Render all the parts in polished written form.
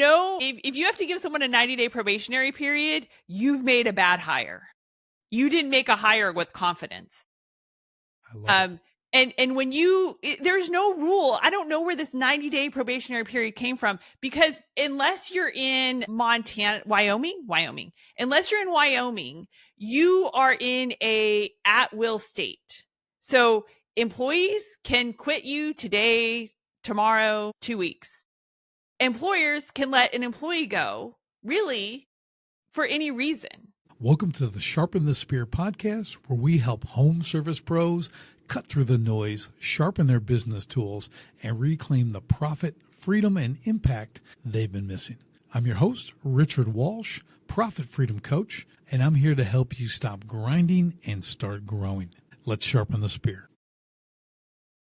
if you have to give someone a 90-day probationary period, you've made a bad hire. You didn't make a hire with confidence. I love it. And when there's no rule. I don't know where this 90-day probationary period came from, because unless you're in Wyoming, unless you're in Wyoming, you are in a at-will state. So employees can quit you today, tomorrow, 2 weeks. Employers can let an employee go, really, for any reason. Welcome to the Sharpen the Spear podcast, where we help home service pros cut through the noise, sharpen their business tools, and reclaim the profit, freedom, and impact they've been missing. I'm your host, Richard Walsh, Profit Freedom Coach, and I'm here to help you stop grinding and start growing. Let's sharpen the spear.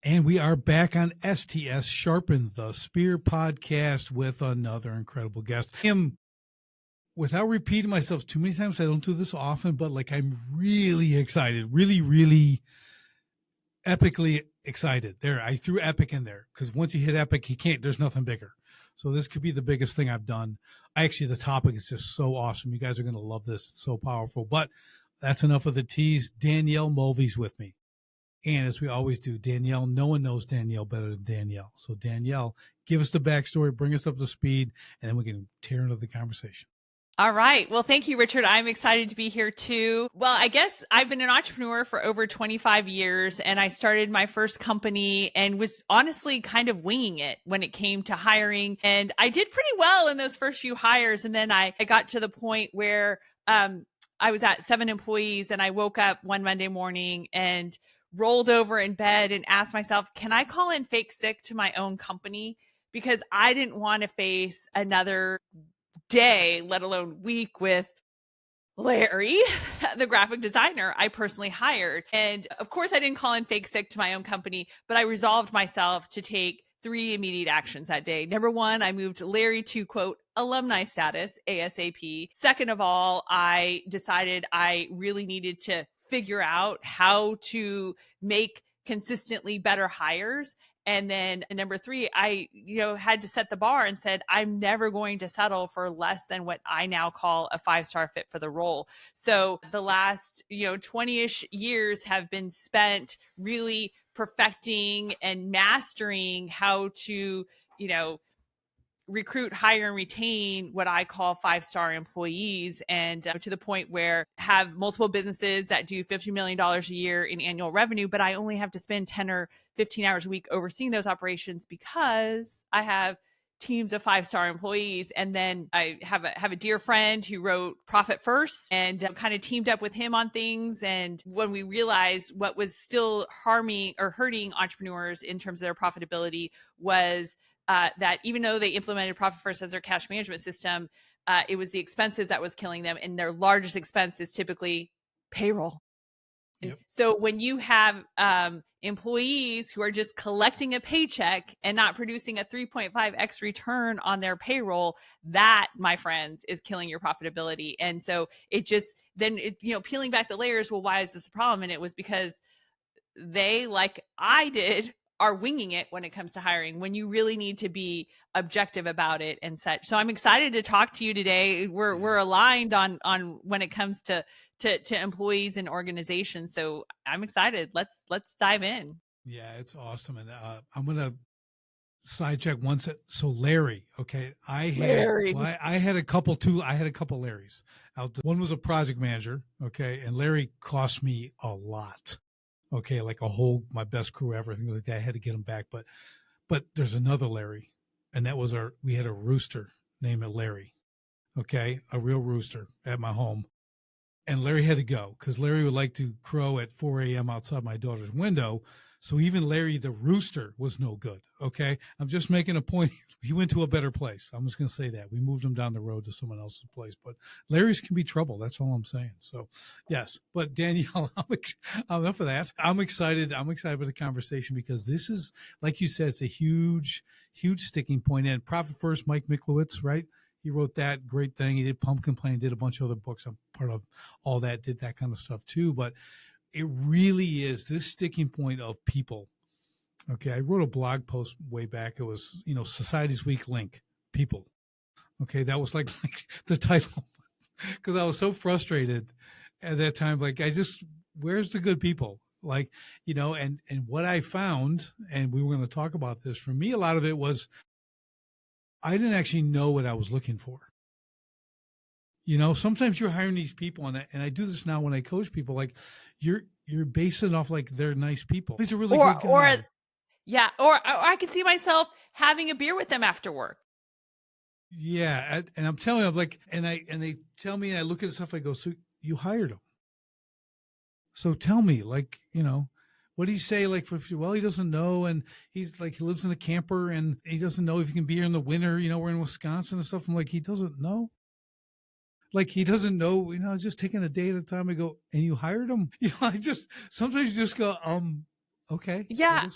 And we are back on STS Sharpen the Spear podcast with another incredible guest. Without repeating myself too many times, I don't do this often, but I'm really excited, really epically excited. There, I threw epic in there because once you hit epic, there's nothing bigger. So this could be the biggest thing I've done. The topic is just so awesome. You guys are going to love this. It's so powerful. But that's enough of the tease. Danielle Mulvey's with me. And as we always do, Danielle, no one knows Danielle better than Danielle. So Danielle, give us the backstory, bring us up to speed, and then we can tear into the conversation. All right. Well, thank you, Richard. I'm excited to be here too. Well, I guess I've been an entrepreneur for over 25 years, and I started my first company and was honestly kind of winging it when it came to hiring. And I did pretty well in those first few hires. And then I got to the point where I was at 7 employees, and I woke up one Monday morning and rolled over in bed and asked myself, can I call in fake sick to my own company? Because I didn't want to face another day, let alone week, with Larry, the graphic designer I personally hired. And of course, I didn't call in fake sick to my own company, but I resolved myself to take 3 immediate actions that day. Number 1, I moved Larry to, quote, alumni status ASAP. Second of all, I decided I really needed to figure out how to make consistently better hires. And then number 3, I, had to set the bar and said, I'm never going to settle for less than what I now call a 5-star fit for the role. So the last, 20-ish years have been spent really perfecting and mastering how to, recruit, hire, and retain what I call 5-star employees, and to the point where have multiple businesses that do $50 million a year in annual revenue, but I only have to spend 10 or 15 hours a week overseeing those operations because I have teams of 5-star employees. And then I have a dear friend who wrote Profit First, and kind of teamed up with him on things. And when we realized what was still harming or hurting entrepreneurs in terms of their profitability was that even though they implemented Profit First as their cash management system, it was the expenses that was killing them. And their largest expense is typically payroll. Yep. So when you have employees who are just collecting a paycheck and not producing a 3.5x return on their payroll, that, my friends, is killing your profitability. And so peeling back the layers, well, why is this a problem? And it was because they, like I did, are winging it when it comes to hiring, when you really need to be objective about it and such. So I'm excited to talk to you today. We're aligned on when it comes to employees and organizations. So I'm excited. Let's dive in. Yeah, it's awesome. And I'm going to sidetrack once. So Larry, okay. I had a couple Larrys out. One was a project manager. Okay. And Larry cost me a lot. Okay, like my best crew ever, things like that. I had to get him back. But there's another Larry, and that was we had a rooster named Larry, okay, a real rooster at my home. And Larry had to go because Larry would like to crow at 4 a.m. outside my daughter's window. So even Larry the rooster was no good, okay? I'm just making a point. He went to a better place. I'm just going to say that. We moved him down the road to someone else's place. But Larry's can be trouble. That's all I'm saying. So, yes. But Danielle, enough of that. I'm excited. I'm excited for the conversation because this is, like you said, it's a huge sticking point. And Profit First, Mike Micklowitz, right? He wrote that great thing. He did Pumpkin Plan, did a bunch of other books. I'm part of all that, did that kind of stuff too. But it really is this sticking point of people. Okay. I wrote a blog post way back. It was, Society's Weak Link, people. Okay. That was like the title because I was so frustrated at that time. Like, where's the good people? Like, and what I found, and we were going to talk about this, for me, a lot of it was I didn't actually know what I was looking for. Sometimes you're hiring these people, and I do this now when I coach people, like you're basing it off like they're nice people. He's a really good guy. Or I can see myself having a beer with them after work. Yeah. And I'm telling you, I'm like, and they tell me, and I look at the stuff, I go, so you hired him. So tell me, like, what do you say? Like, well, he doesn't know. And he's like, he lives in a camper and he doesn't know if he can be here in the winter. We're in Wisconsin and stuff. I'm like, he doesn't know. Like, he doesn't know, just taking a day at a time. I go, and you hired him? Sometimes you just go, okay. Yeah.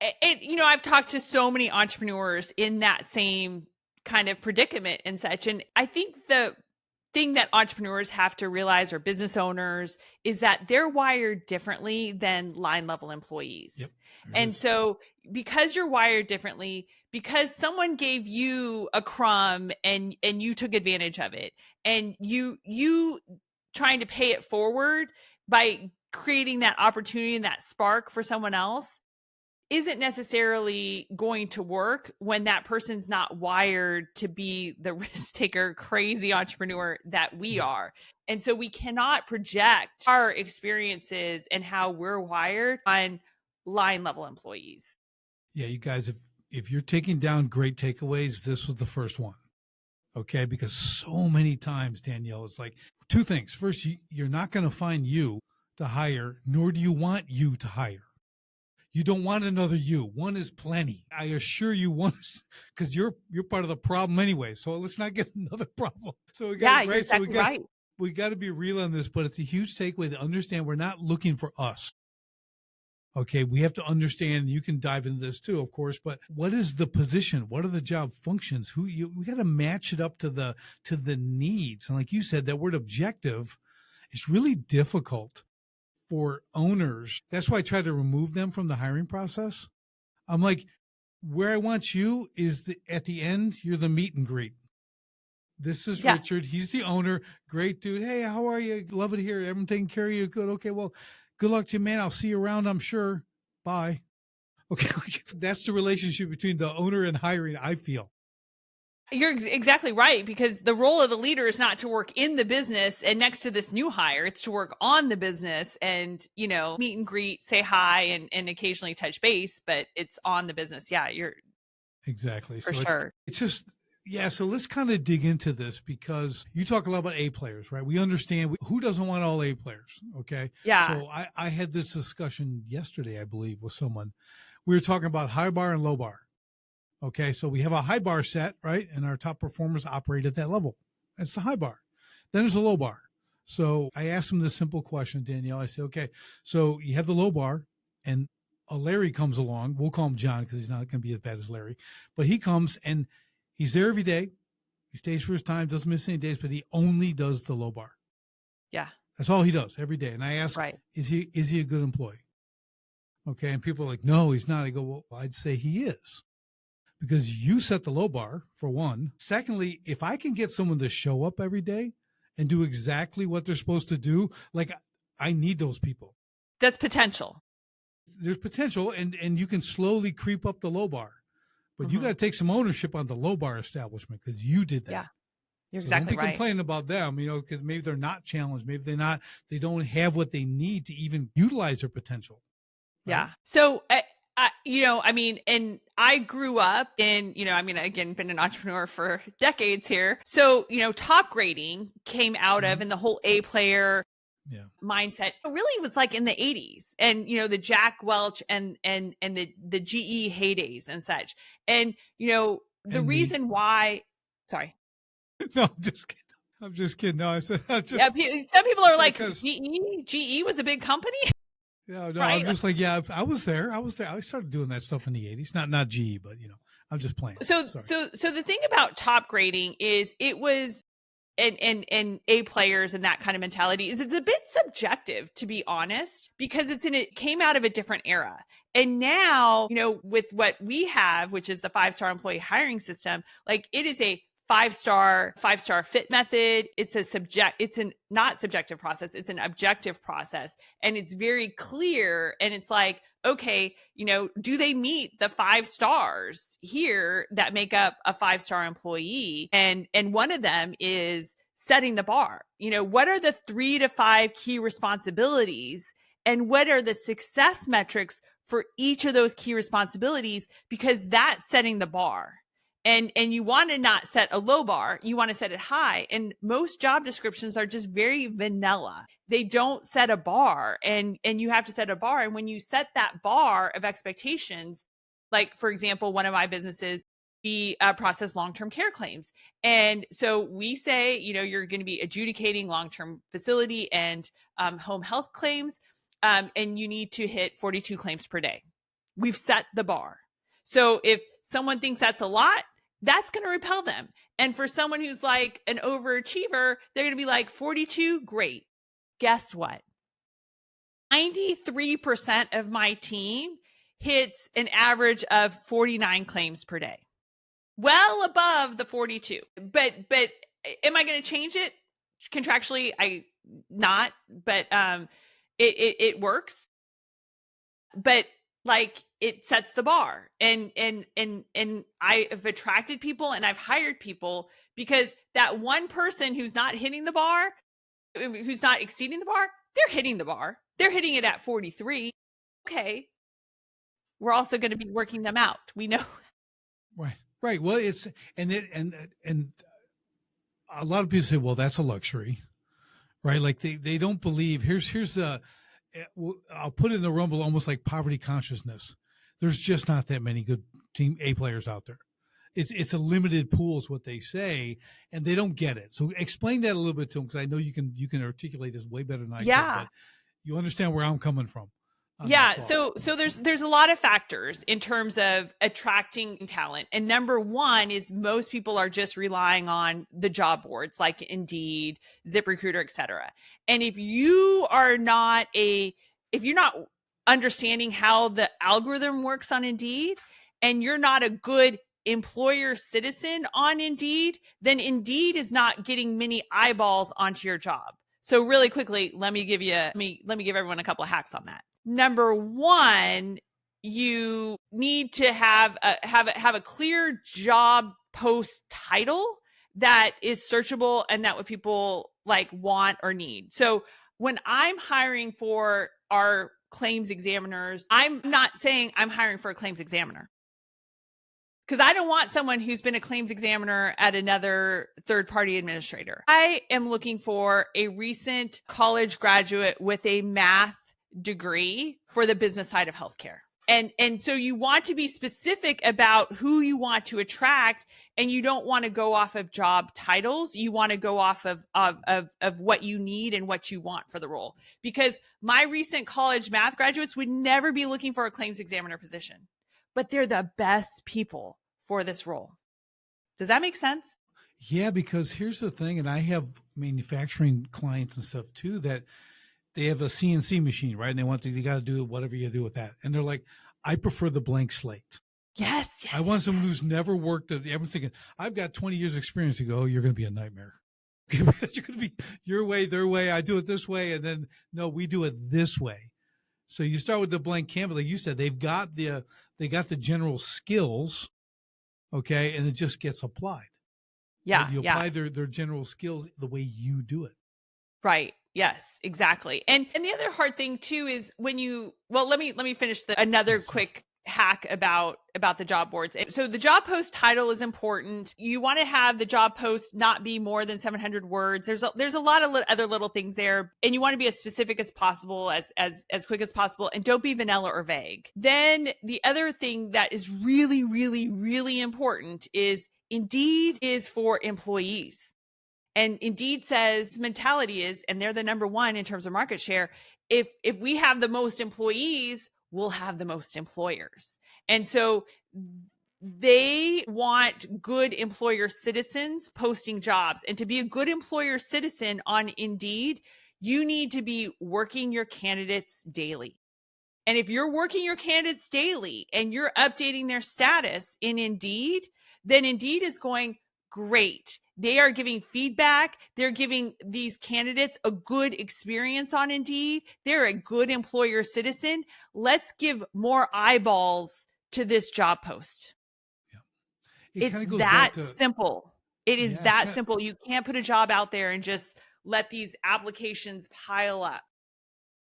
I've talked to so many entrepreneurs in that same kind of predicament and such. And I think the thing that entrepreneurs have to realize, or business owners, is that they're wired differently than line level employees. Yep. And so because you're wired differently, because someone gave you a crumb and you took advantage of it, and you trying to pay it forward by creating that opportunity and that spark for someone else, isn't necessarily going to work when that person's not wired to be the risk taker, crazy entrepreneur that we are. And so we cannot project our experiences and how we're wired on line level employees. Yeah, you guys, if you're taking down great takeaways, this was the first one. Okay, because so many times, Danielle, it's like two things. First, you're not going to find you to hire, nor do you want you to hire. You don't want another you. One is plenty. I assure you, one is, because you're part of the problem anyway. So let's not get another problem. So we got you're exactly right. We got to be real on this, but it's a huge takeaway to understand we're not looking for us. Okay, we have to understand. You can dive into this too, of course. But what is the position? What are the job functions? We got to match it up to the needs. And like you said, that word objective is really difficult for owners. That's why I try to remove them from the hiring process. I'm like, where I want you is at the end, you're the meet and greet. This is Richard. He's the owner. Great dude. Hey, how are you? Love it here. Everyone taking care of you. Good. Okay. Well, good luck to you, man. I'll see you around, I'm sure. Bye. Okay. That's the relationship between the owner and hiring, I feel. You're exactly right, because the role of the leader is not to work in the business and next to this new hire. It's to work on the business and, meet and greet, say hi, and occasionally touch base, but it's on the business. Yeah, you're exactly. For sure. It's just, yeah. So let's kind of dig into this, because you talk a lot about A players, right? We understand who doesn't want all A players. Okay. Yeah. So I had this discussion yesterday, I believe, with someone. We were talking about high bar and low bar. Okay, so we have a high bar set, right? And our top performers operate at that level. That's the high bar. Then there's a low bar. So I asked him this simple question, Danielle. I said, okay, so you have the low bar, and a Larry comes along. We'll call him John because he's not going to be as bad as Larry. But he comes, and he's there every day. He stays for his time, doesn't miss any days, but he only does the low bar. Yeah. That's all he does every day. And I ask, is he a good employee? Okay, and people are like, no, he's not. I go, well, I'd say he is. Because you set the low bar, for one. Secondly, if I can get someone to show up every day and do exactly what they're supposed to do, like, I need those people. That's potential. There's potential, and you can slowly creep up the low bar. But you got to take some ownership on the low bar establishment, because you did that. Yeah, you're exactly right. Don't be complaining about them, because maybe they're not challenged. Maybe they don't have what they need to even utilize their potential. Right? Yeah. So, and I grew up in, again, been an entrepreneur for decades here. So, top grading came out of, and the whole A player mindset really was like in the 80s, and, the Jack Welch and the GE heydays and such. And, the reason why, sorry. No, I'm just kidding. No, I said, some people are like, GE was a big company. Yeah, no, right? I'm just like, I was there. I started doing that stuff in the 80s. Not GE, but I'm just playing. So the thing about top grading is it was and A players and that kind of mentality is it's a bit subjective, to be honest, because it came out of a different era. And now, with what we have, which is the 5-star employee hiring system, like, it is a five-star fit method. It's not subjective process. It's an objective process. And it's very clear. And it's like, okay, do they meet the 5 stars here that make up a 5-star employee? And one of them is setting the bar. What are the 3 to 5 key responsibilities, and what are the success metrics for each of those key responsibilities? Because that's setting the bar. And you want to not set a low bar. You want to set it high. And most job descriptions are just very vanilla. They don't set a bar, and you have to set a bar. And when you set that bar of expectations, like, for example, one of my businesses, we process long-term care claims. And so we say, you're going to be adjudicating long-term facility and home health claims, and you need to hit 42 claims per day. We've set the bar. So if someone thinks that's a lot, that's going to repel them. And for someone who's like an overachiever, they're going to be like, 42, great. Guess what? 93% of my team hits an average of 49 claims per day. Well above the 42. But am I going to change it? Contractually, but it works. But like, it sets the bar, and I have attracted people and I've hired people because that one person who's not hitting the bar, who's not exceeding the bar, they're hitting the bar. They're hitting it at 43. Okay. We're also going to be working them out. We know. Right. Well, it's, and a lot of people say, well, that's a luxury, right? Like they don't believe, here's I'll put it in the rumble, almost like poverty consciousness. There's just not that many good team A players out there. It's a limited pool is what they say, and they don't get it. So explain that a little bit to them, because I know you can articulate this way better than I can, but you understand where I'm coming from. Yeah. So there's a lot of factors in terms of attracting talent. And number one is most people are just relying on the job boards like Indeed, ZipRecruiter, et cetera. And if you're not understanding how the algorithm works on Indeed, and you're not a good employer citizen on Indeed, then Indeed is not getting many eyeballs onto your job. So really quickly, let me give everyone a couple of hacks on that. Number one, you need to have a clear job post title that is searchable and that what people like want or need. So when I'm hiring for our claims examiners, I'm not saying I'm hiring for a claims examiner, because I don't want someone who's been a claims examiner at another third-party administrator. I am looking for a recent college graduate with a math degree for the business side of healthcare. And so you want to be specific about who you want to attract, and you don't want to go off of job titles. You want to go off of what you need and what you want for the role. Because my recent college math graduates would never be looking for a claims examiner position, but they're the best people for this role. Does that make sense? Yeah, because here's the thing, and I have manufacturing clients and stuff too, that they have a CNC machine, right? And they got to do whatever you do with that. And they're like, I prefer the blank slate. Yes. I want someone who's never worked. Everyone's thinking, I've got 20 years experience. You go, oh, you're going to be a nightmare. Because you're going to be your way, their way. I do it this way. And then, no, we do it this way. So you start with the blank canvas. Like you said, they got the general skills. Okay. And it just gets applied. Yeah. You apply their general skills the way you do it. Right. Yes, exactly. And the other hard thing too is when let me finish another quick hack about the job boards. So the job post title is important. You want to have the job post not be more than 700 words. There's a lot of other little things there, and you want to be as specific as possible, as quick as possible, and don't be vanilla or vague. Then the other thing that is really, really, really important is Indeed is for employees. And Indeed says mentality is, and they're the number one in terms of market share. If we have the most employees, we'll have the most employers. And so they want good employer citizens posting jobs. And to be a good employer citizen on Indeed, you need to be working your candidates daily. And if you're working your candidates daily and you're updating their status in Indeed, then Indeed is going, great. They are giving feedback. They're giving these candidates a good experience on Indeed. They're a good employer citizen. Let's give more eyeballs to this job post. Yeah. It It's kind of goes that back to, simple. It is yeah, it's that kind of, simple. You can't put a job out there and just let these applications pile up.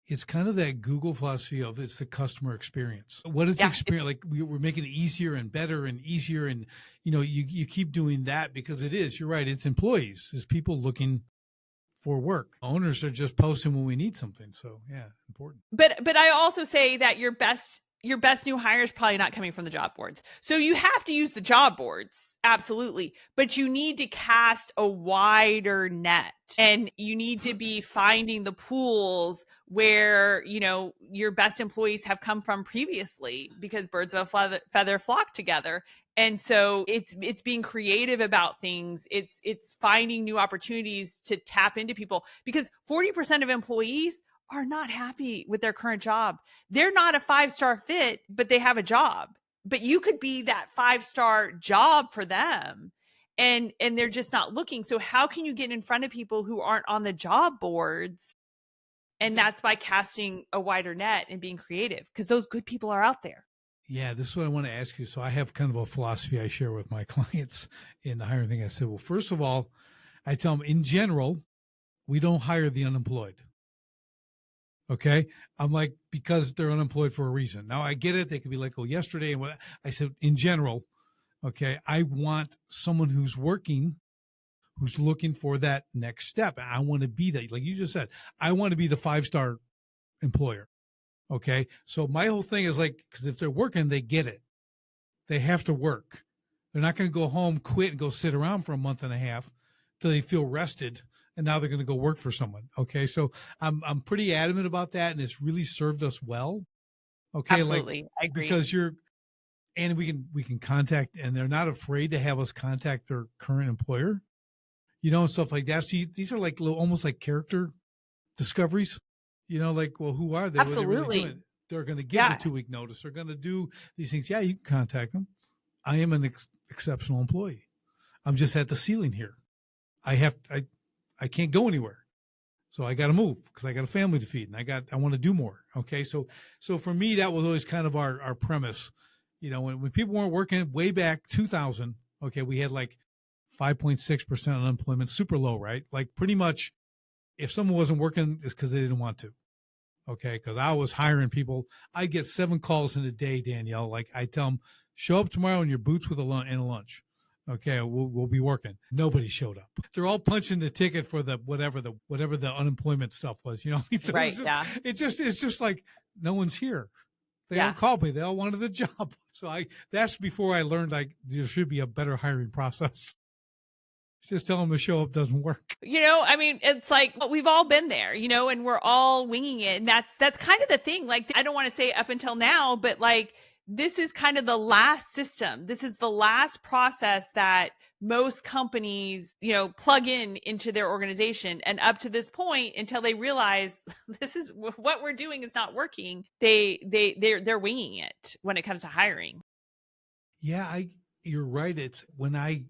it's kind of that Google philosophy of it's the customer experience. What is the Yeah, experience? Like we're making it easier and better and easier. And, you keep doing that because it is, you're right. It's employees, it's people looking for work. Owners are just posting when we need something. So yeah, important. but I also say that your best new hire is probably not coming from the job boards. So you have to use the job boards, absolutely, but you need to cast a wider net, and you need to be finding the pools where, your best employees have come from previously, because birds of a feather flock together. And so it's being creative about things. It's finding new opportunities to tap into people, because 40% of employees are not happy with their current job. They're not a 5-star fit, but they have a job. But you could be that 5-star job for them. And they're just not looking. So how can you get in front of people who aren't on the job boards? And that's by casting a wider net and being creative, because those good people are out there. Yeah, this is what I want to ask you. So I have kind of a philosophy I share with my clients in the hiring thing. I said, well, first of all, I tell them in general, we don't hire the unemployed. Okay. I'm like, because they're unemployed for a reason. Now I get it. They could be like, oh, yesterday. And what I said, in general, okay, I want someone who's working, who's looking for that next step. I want to be that, like you just said, I want to be the 5-star employer. Okay. So my whole thing is like, because if they're working, they get it. They have to work. They're not going to go home, quit, and go sit around for a month and a half till they feel rested, and now they're going to go work for someone. Okay, so I'm pretty adamant about that, and it's really served us well. Okay, Absolutely, like I agree. because and we can contact, and they're not afraid to have us contact their current employer, and stuff like that. So these are like little, almost like character discoveries. Like, well, who are they? What are they really doing? They're going to give the 2-week notice. They're going to do these things. Yeah, you can contact them. I am an exceptional employee. I'm just at the ceiling here. I can't go anywhere. So I got to move because I got a family to feed, and I want to do more. Okay. So for me, that was always kind of our premise. When people weren't working way back 2000, okay, we had like 5.6% unemployment, super low, right? Like pretty much if someone wasn't working, it's because they didn't want to. Okay. Cause I was hiring people. I get 7 calls in a day, Danielle. Like I tell them, show up tomorrow in your boots with a lunch. Okay, we'll be working. Nobody showed up. They're all punching the ticket for the whatever the unemployment stuff was. So right? It's just like no one's here. They all called me. They all wanted a job. So that's before I learned like there should be a better hiring process. Just tell them to show up doesn't work. It's like we've all been there, and we're all winging it. And that's kind of the thing. Like, I don't want to say up until now, but like, this is kind of the last system. This is the last process that most companies, plug into their organization. And up to this point, until they realize this is what we're doing is not working, they're winging it when it comes to hiring. Yeah, you're right. It's when I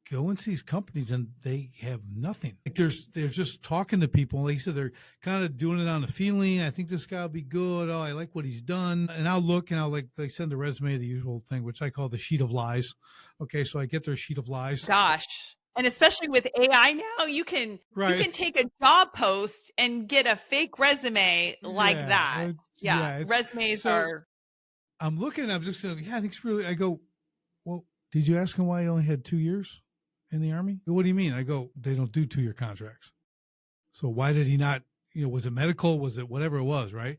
go into these companies and they have nothing. Like they're just talking to people. Like you said, they're kind of doing it on a feeling. I think this guy will be good. Oh, I like what he's done. And I'll look and they send the resume, the usual thing, which I call the sheet of lies. Okay. So I get their sheet of lies. Gosh. And especially with AI now, you can take a job post and get a fake resume like that. Resumes are. I'm looking, I'm just going, I think it's really, I go, well, did you ask him why he only had 2 years in the Army? What do you mean? I go, they don't do 2-year contracts. So why did he not, was it medical? Was it whatever it was, right?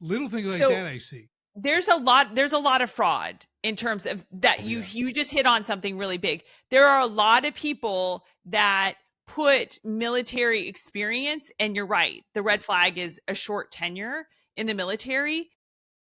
Little things like that I see. There's a lot of fraud in terms of that. You just hit on something really big. There are a lot of people that put military experience, and you're right. The red flag is a short tenure in the military.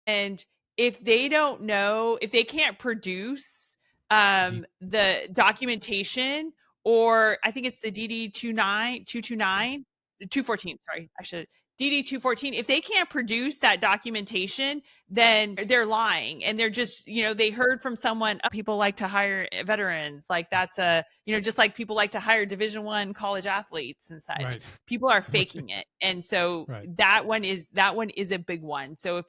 And if they don't know, if they can't produce the documentation, or I think it's the DD 229, 229, 214, sorry, I should, DD 214, if they can't produce that documentation, then they're lying. And they're just, they heard from someone, people like to hire veterans. Like that's just like people like to hire Division I college athletes and such. Right. People are faking it. And so Right. that one is a big one. So if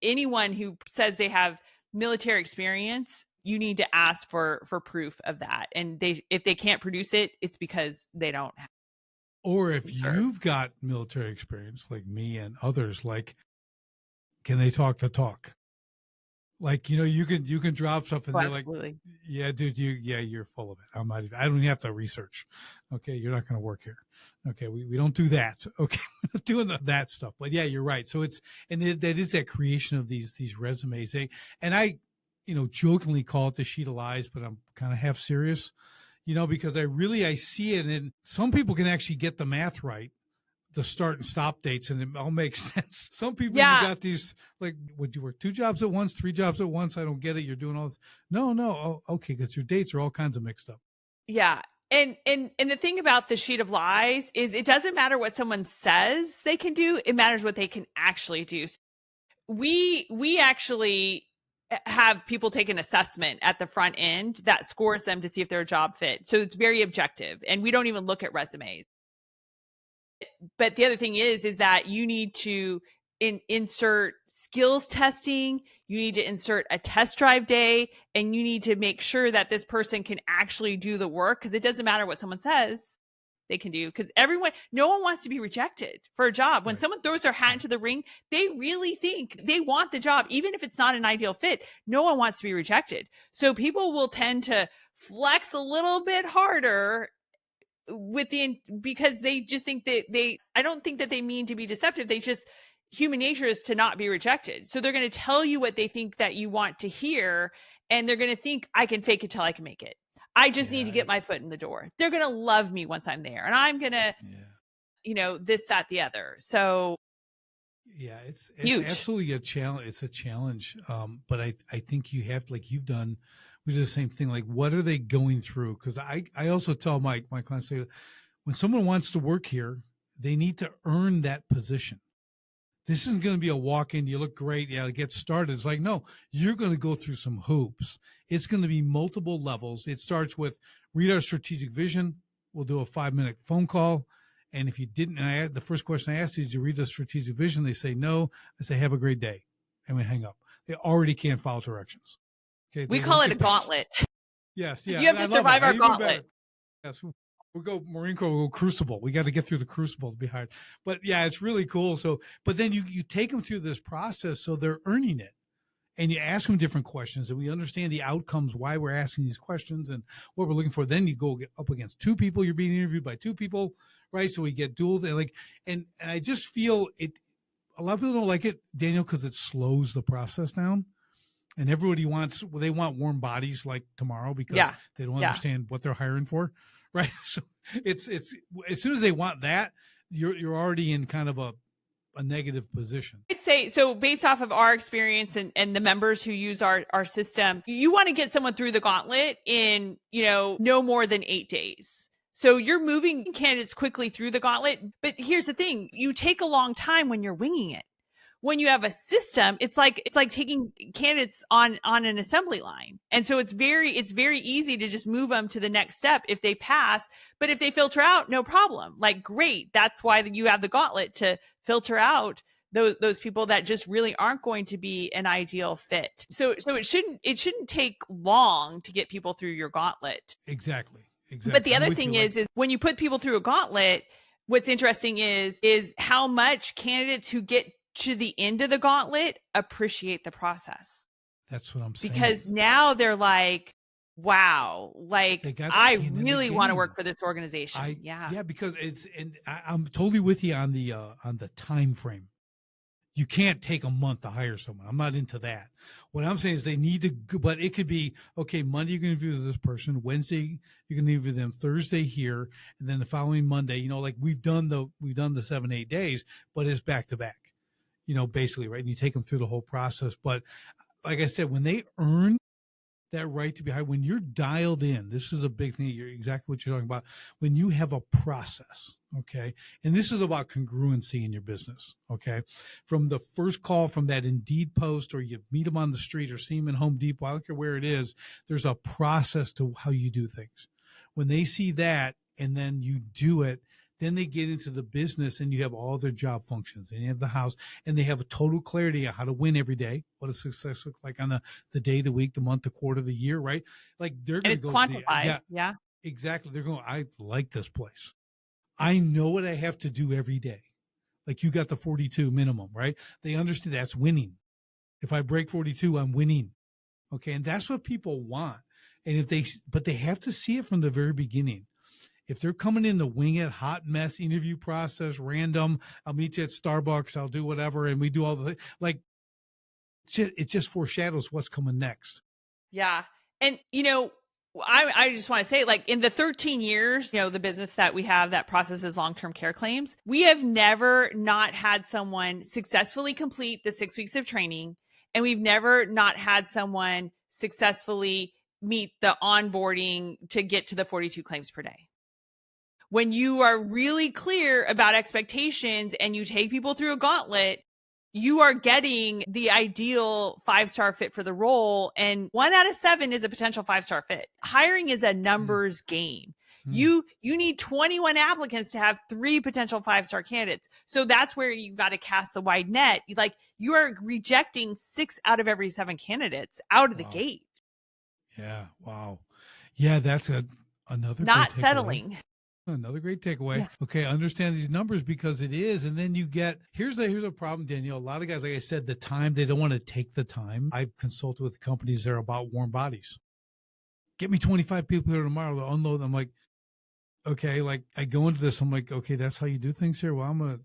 anyone who says they have military experience, you need to ask for proof of that. And if they can't produce it, it's because they don't have. Or if you've got military experience like me and others, like, can they talk the talk? Like, you can drop stuff and they're like, yeah, dude, you're full of it. I don't even have to research. Okay. You're not going to work here. Okay. We don't do that. Okay. We're not doing that stuff, but yeah, you're right. So that is that creation of these resumes. And I, jokingly call it the sheet of lies, but I'm kind of half serious, because I see it. And some people can actually get the math right, the start and stop dates, and it all makes sense. Some people you got these, like, would you work 2 jobs at once, 3 jobs at once? I don't get it. You're doing all this. No. Oh, okay. Because your dates are all kinds of mixed up. Yeah. And the thing about the sheet of lies is it doesn't matter what someone says they can do. It matters what they can actually do. We actually have people take an assessment at the front end that scores them to see if they're a job fit. So it's very objective, and we don't even look at resumes. But the other thing is that you need to insert skills testing. You need to insert a test drive day, and you need to make sure that this person can actually do the work, because it doesn't matter what someone says they can do, because no one wants to be rejected for a job. When someone throws their hat into the ring, they really think they want the job, even if it's not an ideal fit. No one wants to be rejected. So people will tend to flex a little bit harder because they just think I don't think that they mean to be deceptive. Human nature is to not be rejected. So they're going to tell you what they think that you want to hear. And they're going to think, I can fake it till I can make it. I just need to get my foot in the door. They're going to love me once I'm there. And I'm going to, this, that, the other. So yeah, it's absolutely a challenge. It's a challenge. But I think you have to, like you've done, we do the same thing. Like, what are they going through? Because I also tell my clients, when someone wants to work here, they need to earn that position. This isn't going to be a walk-in, you look great, yeah, get started. It's like, no, you're going to go through some hoops. It's going to be multiple levels. It starts with read our strategic vision. We'll do a 5-minute phone call. And if you didn't, and the first question I asked is, did you read the strategic vision? They say no. I say, have a great day. And we hang up. They already can't follow directions. Okay, we call it a gauntlet. Yes. Yeah. You have to survive our gauntlet. Yes. We'll go Marine Corps, we'll go crucible. We got to get through the crucible to be hired. But yeah, it's really cool. So, but then you take them through this process so they're earning it. And you ask them different questions, and we understand the outcomes, why we're asking these questions and what we're looking for. Then you go get up against 2 people. You're being interviewed by 2 people, right? So we get dual. And I just feel it. A lot of people don't like it, Danielle, because it slows the process down. And everybody they want warm bodies like tomorrow, because they don't understand what they're hiring for. Right. So it's as soon as they want that, you're already in kind of a negative position. I'd say, so based off of our experience and the members who use our system, you want to get someone through the gauntlet in, no more than 8 days. So you're moving candidates quickly through the gauntlet. But here's the thing, you take a long time when you're winging it. When you have a system, it's like taking candidates on an assembly line. And so it's very easy to just move them to the next step if they pass. But if they filter out, no problem. Like, great. That's why you have the gauntlet to filter out those people that just really aren't going to be an ideal fit. So it shouldn't take long to get people through your gauntlet. Exactly. But the other thing is when you put people through a gauntlet, what's interesting is how much candidates who get to the end of the gauntlet appreciate the process. That's what I'm saying. Because now they're like, wow, like I really want to work for this organization. Yeah, because I'm totally with you on the time frame. You can't take a month to hire someone. I'm not into that. What I'm saying is they need to, but it could be, okay, Monday you're going to interview this person, Wednesday you're going to interview them, Thursday here, and then the following Monday, like we've done the 7-8 days, but it's back to back. Basically, right? And you take them through the whole process. But like I said, when they earn that right to be hired, when you're dialed in, this is a big thing. You're exactly what you're talking about. When you have a process, okay, and this is about congruency in your business, okay, from the first call from that Indeed post, or you meet them on the street or see them in Home Depot, I don't care where it is, there's a process to how you do things. When they see that and then you do it, then they get into the business and you have all their job functions and you have the house and they have a total clarity of how to win every day. What does success look like on the day, the week, the month, the quarter, the year, right? Like they're going And to it's go, quantified. Yeah. exactly. They're going, I like this place. I know what I have to do every day. Like you got the 42 minimum, right? They understand that's winning. If I break 42, I'm winning. Okay. And that's what people want. And but they have to see it from the very beginning. If they're coming in the wing it, hot mess interview process, random, I'll meet you at Starbucks, I'll do whatever, and we do all the like, it just foreshadows what's coming next. Yeah. And, I just want to say, like, in the 13 years, the business that we have that processes long-term care claims, we have never not had someone successfully complete the 6 weeks of training. And we've never not had someone successfully meet the onboarding to get to the 42 claims per day. When you are really clear about expectations and you take people through a gauntlet, you are getting the ideal 5-star fit for the role. And 1 out of 7 is a potential 5-star fit. Hiring is a numbers game. You need 21 applicants to have 3 potential 5-star candidates. So that's where you got to cast the wide net. Like you are rejecting 6 out of every 7 candidates out of the gate. Yeah. Wow. Yeah. That's another not settling. Another great takeaway. Yeah. Okay, understand these numbers because it is. And then you get, here's a problem, Danielle. A lot of guys, like I said, the time, they don't want to take the time. I've consulted with companies that are about warm bodies. Get me 25 people here tomorrow to unload. I'm like, okay, like I go into this, I'm like, okay, that's how you do things here. Well,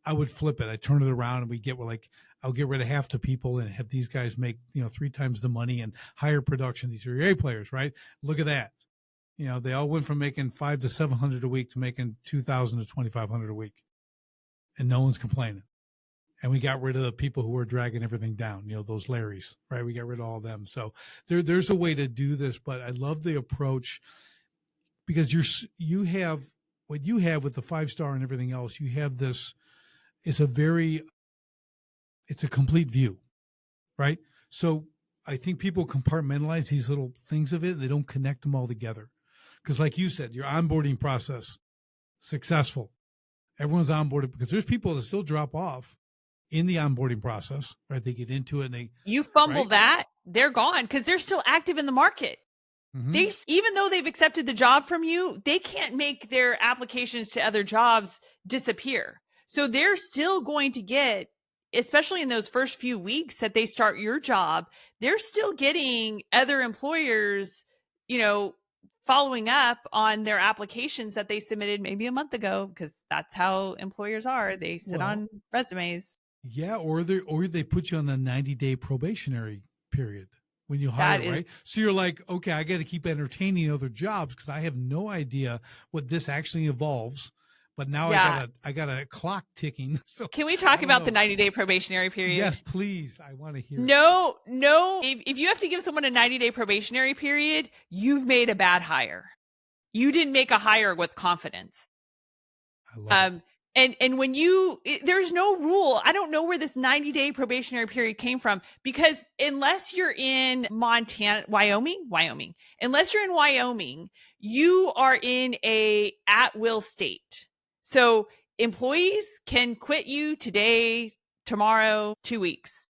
I would flip it. I turn it around and I'll get rid of half the people and have these guys make, 3 times the money and higher production. These are your A players, right? Look at that. They all went from making $500 to $700 a week to making $2,000 to $2,500 a week, and no one's complaining. And we got rid of the people who were dragging everything down. Those Larrys, right? We got rid of all of them. So there's a way to do this, but I love the approach because you have what you have with the 5-star and everything else. You have this. It's a complete view, right? So I think people compartmentalize these little things of it. They don't connect them all together. Because like you said, your onboarding process, successful. Everyone's onboarded because there's people that still drop off in the onboarding process, right? They get into it and you fumble that, they're gone because they're still active in the market. Mm-hmm. Even though they've accepted the job from you, they can't make their applications to other jobs disappear. So they're still going to get, especially in those first few weeks that they start your job, they're still getting other employers, following up on their applications that they submitted maybe a month ago, because that's how employers are. They sit on resumes. Yeah. Or they put you on the 90-day probationary period when you hire, right? So you're like, okay, I got to keep entertaining other jobs because I have no idea what this actually involves. But now I got a clock ticking. So can we talk about the 90-day probationary period? Yes, please. I want to hear No. If you have to give someone a 90-day probationary period, you've made a bad hire. You didn't make a hire with confidence. I love it. And when there's no rule. I don't know where this 90-day probationary period came from, because unless you're in Wyoming, unless you're in Wyoming, you are in a at-will state. So employees can quit you today, tomorrow, 2 weeks.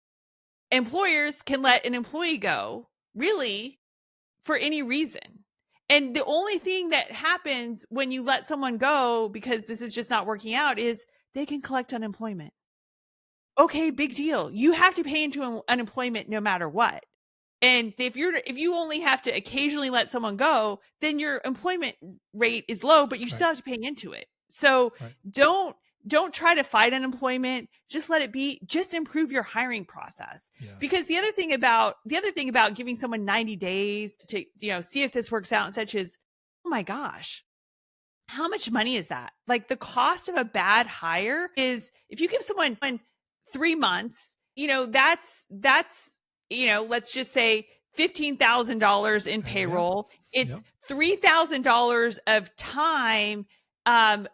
Employers can let an employee go, really, for any reason. And the only thing that happens when you let someone go because this is just not working out is they can collect unemployment. Okay, big deal. You have to pay into unemployment no matter what. And if you only have to occasionally let someone go, then your employment rate is low, but you still have to pay into it. So don't try to fight unemployment. Just let it be. Just improve your hiring process. Yes. Because the other thing about giving someone 90 days to see if this works out and such is, oh my gosh, how much money is that? Like the cost of a bad hire is, if you give someone 3 months, that's let's just say $15,000 in payroll. It's $3,000 of time of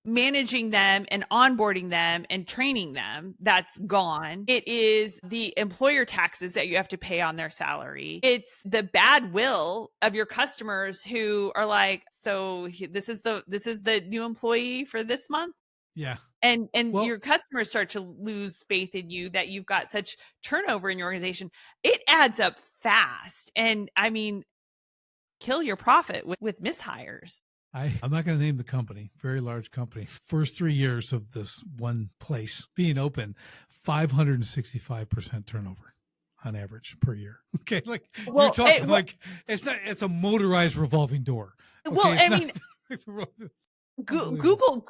managing them and onboarding them and training them. That's gone. It is the employer taxes that you have to pay on their salary. It's the bad will of your customers who are like, so this is the new employee for this month. Yeah. And your customers start to lose faith in you that you've got such turnover in your organization. It adds up fast. And I mean, kill your profit with mishires. I'm not going to name the company, very large company. First 3 years of this one place being open, 565% turnover on average per year. Okay. Like you're talking it's a motorized revolving door. Okay? Well, I mean, Google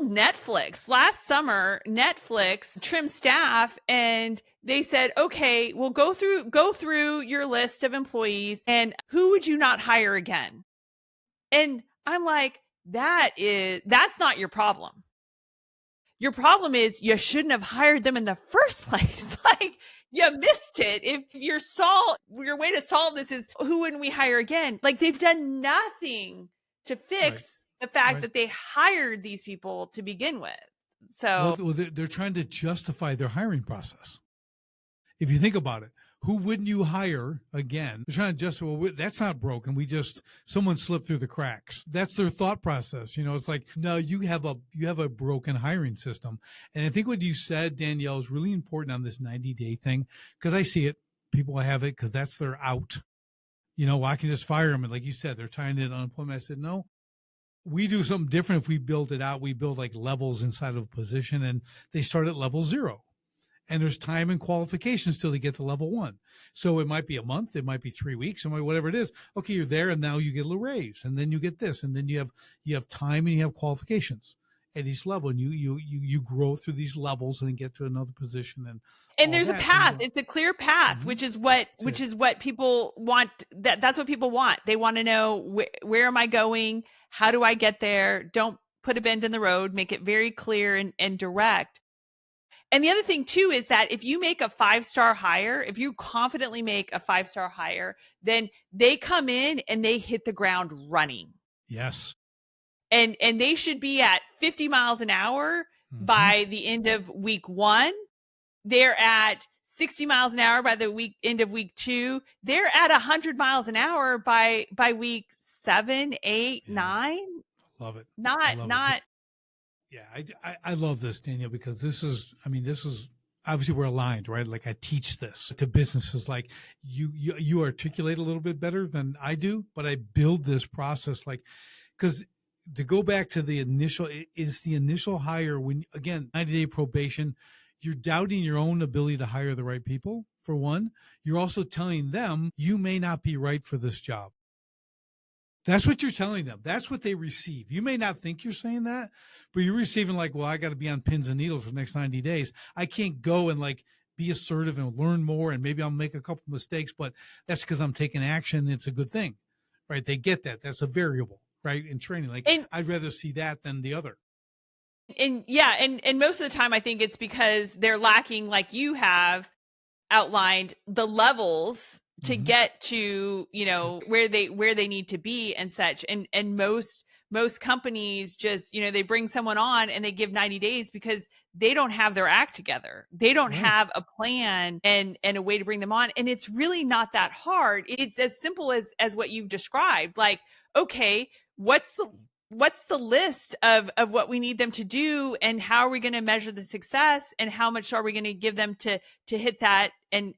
Netflix. Last summer, Netflix trimmed staff and they said, okay, we'll go through your list of employees and who would you not hire again? And I'm like, that's not your problem. Your problem is you shouldn't have hired them in the first place. Like you missed it. If your way to solve this is who wouldn't we hire again? Like they've done nothing to fix the fact that they hired these people to begin with. So they're trying to justify their hiring process. If you think about it, who wouldn't you hire again? They're trying to justify, that's not broken. Someone slipped through the cracks. That's their thought process. You know, it's like, no, you have a broken hiring system. And I think what you said, Danielle, is really important on this 90-day thing, because I see it. People have it because that's their out. You know, I can just fire them. And like you said, they're tying it on unemployment. I said, no. We do something different if we build it out. We build like levels inside of a position, and they start at level 0. And there's time and qualifications till they get to level 1. So it might be a month, it might be 3 weeks, it might whatever it is. Okay, you're there, and now you get a little raise, and then you get this, and then you have time and you have qualifications at each level, and you grow through these levels and then get to another position. And there's a path. It's a clear path, which is what people want. That's what people want. They want to know where am I going? How do I get there? Don't put a bend in the road. Make it very clear and direct. And the other thing too is that if you make a 5-star hire, if you confidently make a 5-star hire, then they come in and they hit the ground running. End And they should be at 50 miles an hour by the end of week 1. They're at 60 miles an hour by the end of week 2. They're at 100 miles an hour by week 7, 8, 9. Love it. Not. Yeah, I love this, Danielle, because this is obviously we're aligned, right? Like I teach this to businesses, like you articulate a little bit better than I do, but I build this process because to go back to it's the initial hire when, again, 90-day probation, you're doubting your own ability to hire the right people, for one. You're also telling them you may not be right for this job. That's what you're telling them. That's what they receive. You may not think you're saying that, but you're receiving like, well, I got to be on pins and needles for the next 90 days. I can't go and like be assertive and learn more, and maybe I'll make a couple mistakes, but that's because I'm taking action. It's a good thing, right? They get that. That's a variable, right? In training, I'd rather see that than the other. And most of the time I think it's because they're lacking, like you have outlined, the levels to get to, where they need to be and such. And most companies just, they bring someone on and they give 90 days because they don't have their act together. They don't have a plan and a way to bring them on. And it's really not that hard. It's as simple as what you've described. Like, okay, what's the list of what we need them to do, and how are we going to measure the success, and how much are we going to give them to hit that and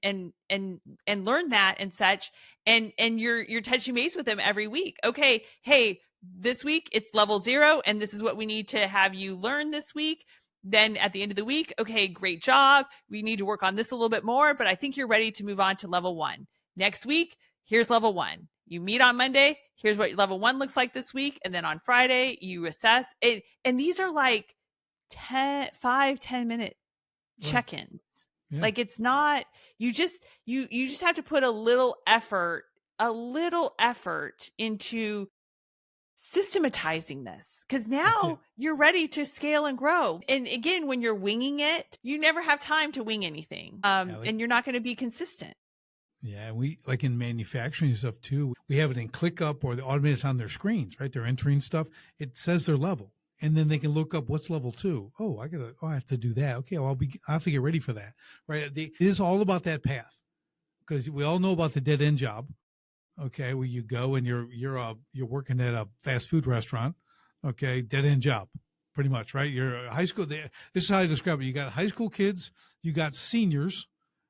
learn that and such. And you're touching base with them every week. Okay, hey, this week it's level 0, and this is what we need to have you learn this week. Then at the end of the week, okay, great job. We need to work on this a little bit more, but I think you're ready to move on to level 1. Next week, here's level 1. You meet on Monday. Here's what level 1 looks like this week. And then on Friday, you assess it. And these are like 5-10 minute check-ins. Yeah. Like it's not, you just have to put a little effort into systematizing this, because That's it. now you're ready to scale and grow. And again, when you're winging it, you never have time to wing anything. And you're not going to be consistent. Yeah, we like in manufacturing stuff too. We have it in ClickUp or the automated on their screens, right? They're entering stuff. It says their level, and then they can look up what's level 2. Oh, I have to do that. Okay, well, I have to get ready for that, right? It is all about that path, because we all know about the dead end job. Okay, where you go and you're working at a fast food restaurant. Okay, dead end job, pretty much, right? You're a high school. This is how I describe it. You got high school kids, you got seniors.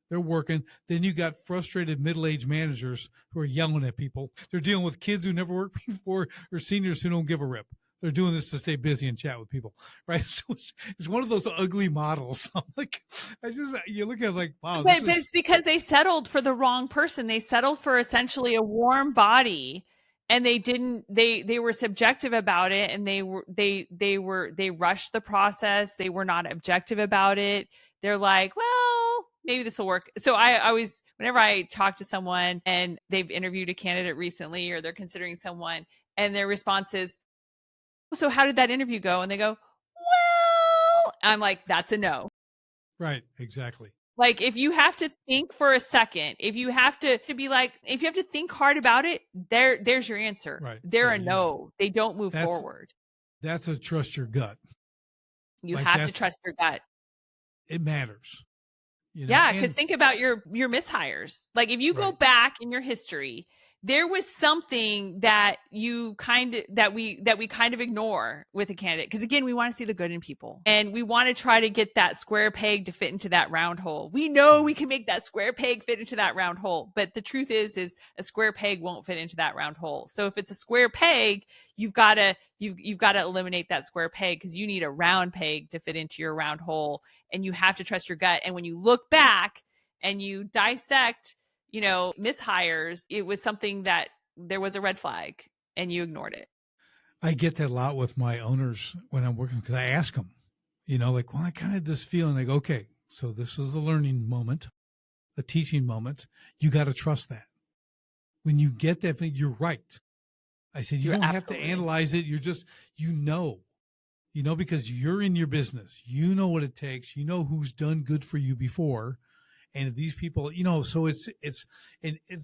They're working. Then you got frustrated middle-aged managers who are yelling at people. They're dealing with kids who never worked before or seniors who don't give a rip. They're doing this to stay busy and chat with people, right? So it's one of those ugly models. I'm like, you look at it like, wow. But it's because they settled for the wrong person. They settled for essentially a warm body, and they were subjective about it, and they rushed the process. They were not objective about it. They're like, well, maybe this will work. So I always, whenever I talk to someone and they've interviewed a candidate recently, or they're considering someone, and their response is, so how did that interview go? And they go, well, I'm like, that's a no. Right. Exactly. Like, if you have to think for a second, if you have to be like, if you have to think hard about it, there's your answer. Right. They're a no. They don't move forward. That's a trust your gut. You have to trust your gut. It matters. Yeah, because think about your mishires. Like, if you go back in your history, there was something that we kind of ignore with a candidate, because again, we want to see the good in people, and we want to try to get that square peg to fit into that round hole. We know we can make that square peg fit into that round hole, but the truth is a square peg won't fit into that round hole. So if it's a square peg, you've got to eliminate that square peg, because you need a round peg to fit into your round hole, and you have to trust your gut. And when you look back and you dissect mishires, it was something that there was a red flag and you ignored it. I get that a lot with my owners when I'm working, because I ask them, like, well, I kind of just feel, and they go, okay, so this is a learning moment, a teaching moment. You got to trust that. When you get that thing, you're right. I said, you don't have to analyze it. You're just, because you're in your business, you know what it takes. You know who's done good for you before. And if these people, so it's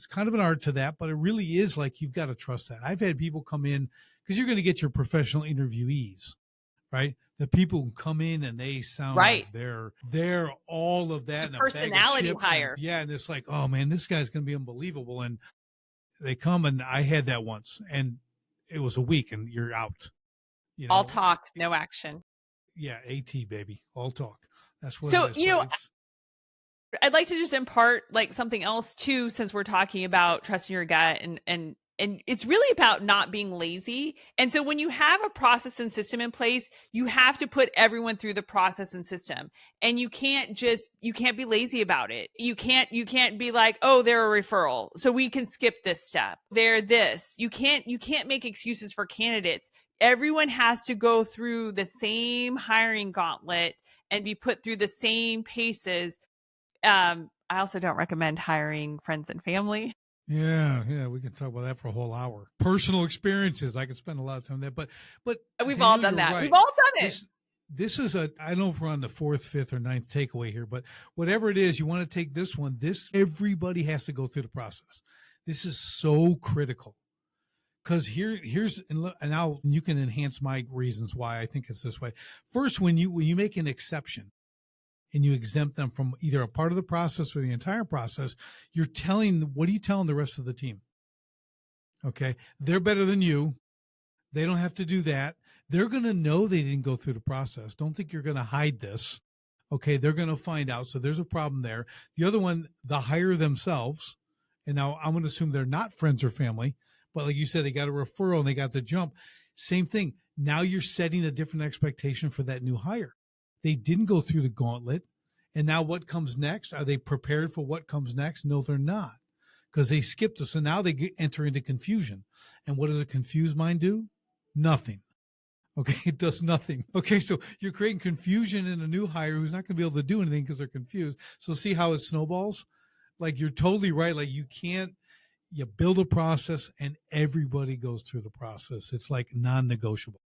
kind of an art to that, but it really is like, you've got to trust that. I've had people come in, because you're going to get your professional interviewees, right? The people who come in and they sound like they're all of that. The personality hire. And it's like, oh man, this guy's going to be unbelievable. And they come, and I had that once, and it was a week, and you're out. All talk, no action. Yeah, AT baby, all talk. That's what. So it is, I'd like to just impart like something else too, since we're talking about trusting your gut, and it's really about not being lazy. And so when you have a process and system in place, you have to put everyone through the process and system, and you can't be lazy about it. You can't be like, oh, they're a referral, so we can skip this step. They're this. You can't make excuses for candidates. Everyone has to go through the same hiring gauntlet and be put through the same paces. I also don't recommend hiring friends and family. Yeah, we can talk about that for a whole hour. Personal experiences, I could spend a lot of time on that, but we've all done that. Right. We've all done it. This is I don't know if we're on the 4th, 5th, or 9th takeaway here, but whatever it is, you want to take this one. Everybody has to go through the process. This is so critical, because here's and now you can enhance my reasons why I think it's this way. First, when you make an exception and you exempt them from either a part of the process or the entire process, what are you telling the rest of the team? Okay. They're better than you. They don't have to do that. They're going to know they didn't go through the process. Don't think you're going to hide this. Okay. They're going to find out. So there's a problem there. The other one, the hire themselves. And now I'm going to assume they're not friends or family, but like you said, they got a referral and they got the jump. Same thing. Now you're setting a different expectation for that new hire. They didn't go through the gauntlet. And now what comes next? Are they prepared for what comes next? No, they're not, because they skipped us. So now they enter into confusion. And what does a confused mind do? Nothing. Okay, it does nothing. Okay, so you're creating confusion in a new hire who's not going to be able to do anything because they're confused. So see how it snowballs? Like, you're totally right. Like, you can't you build a process and everybody goes through the process. It's like non-negotiable.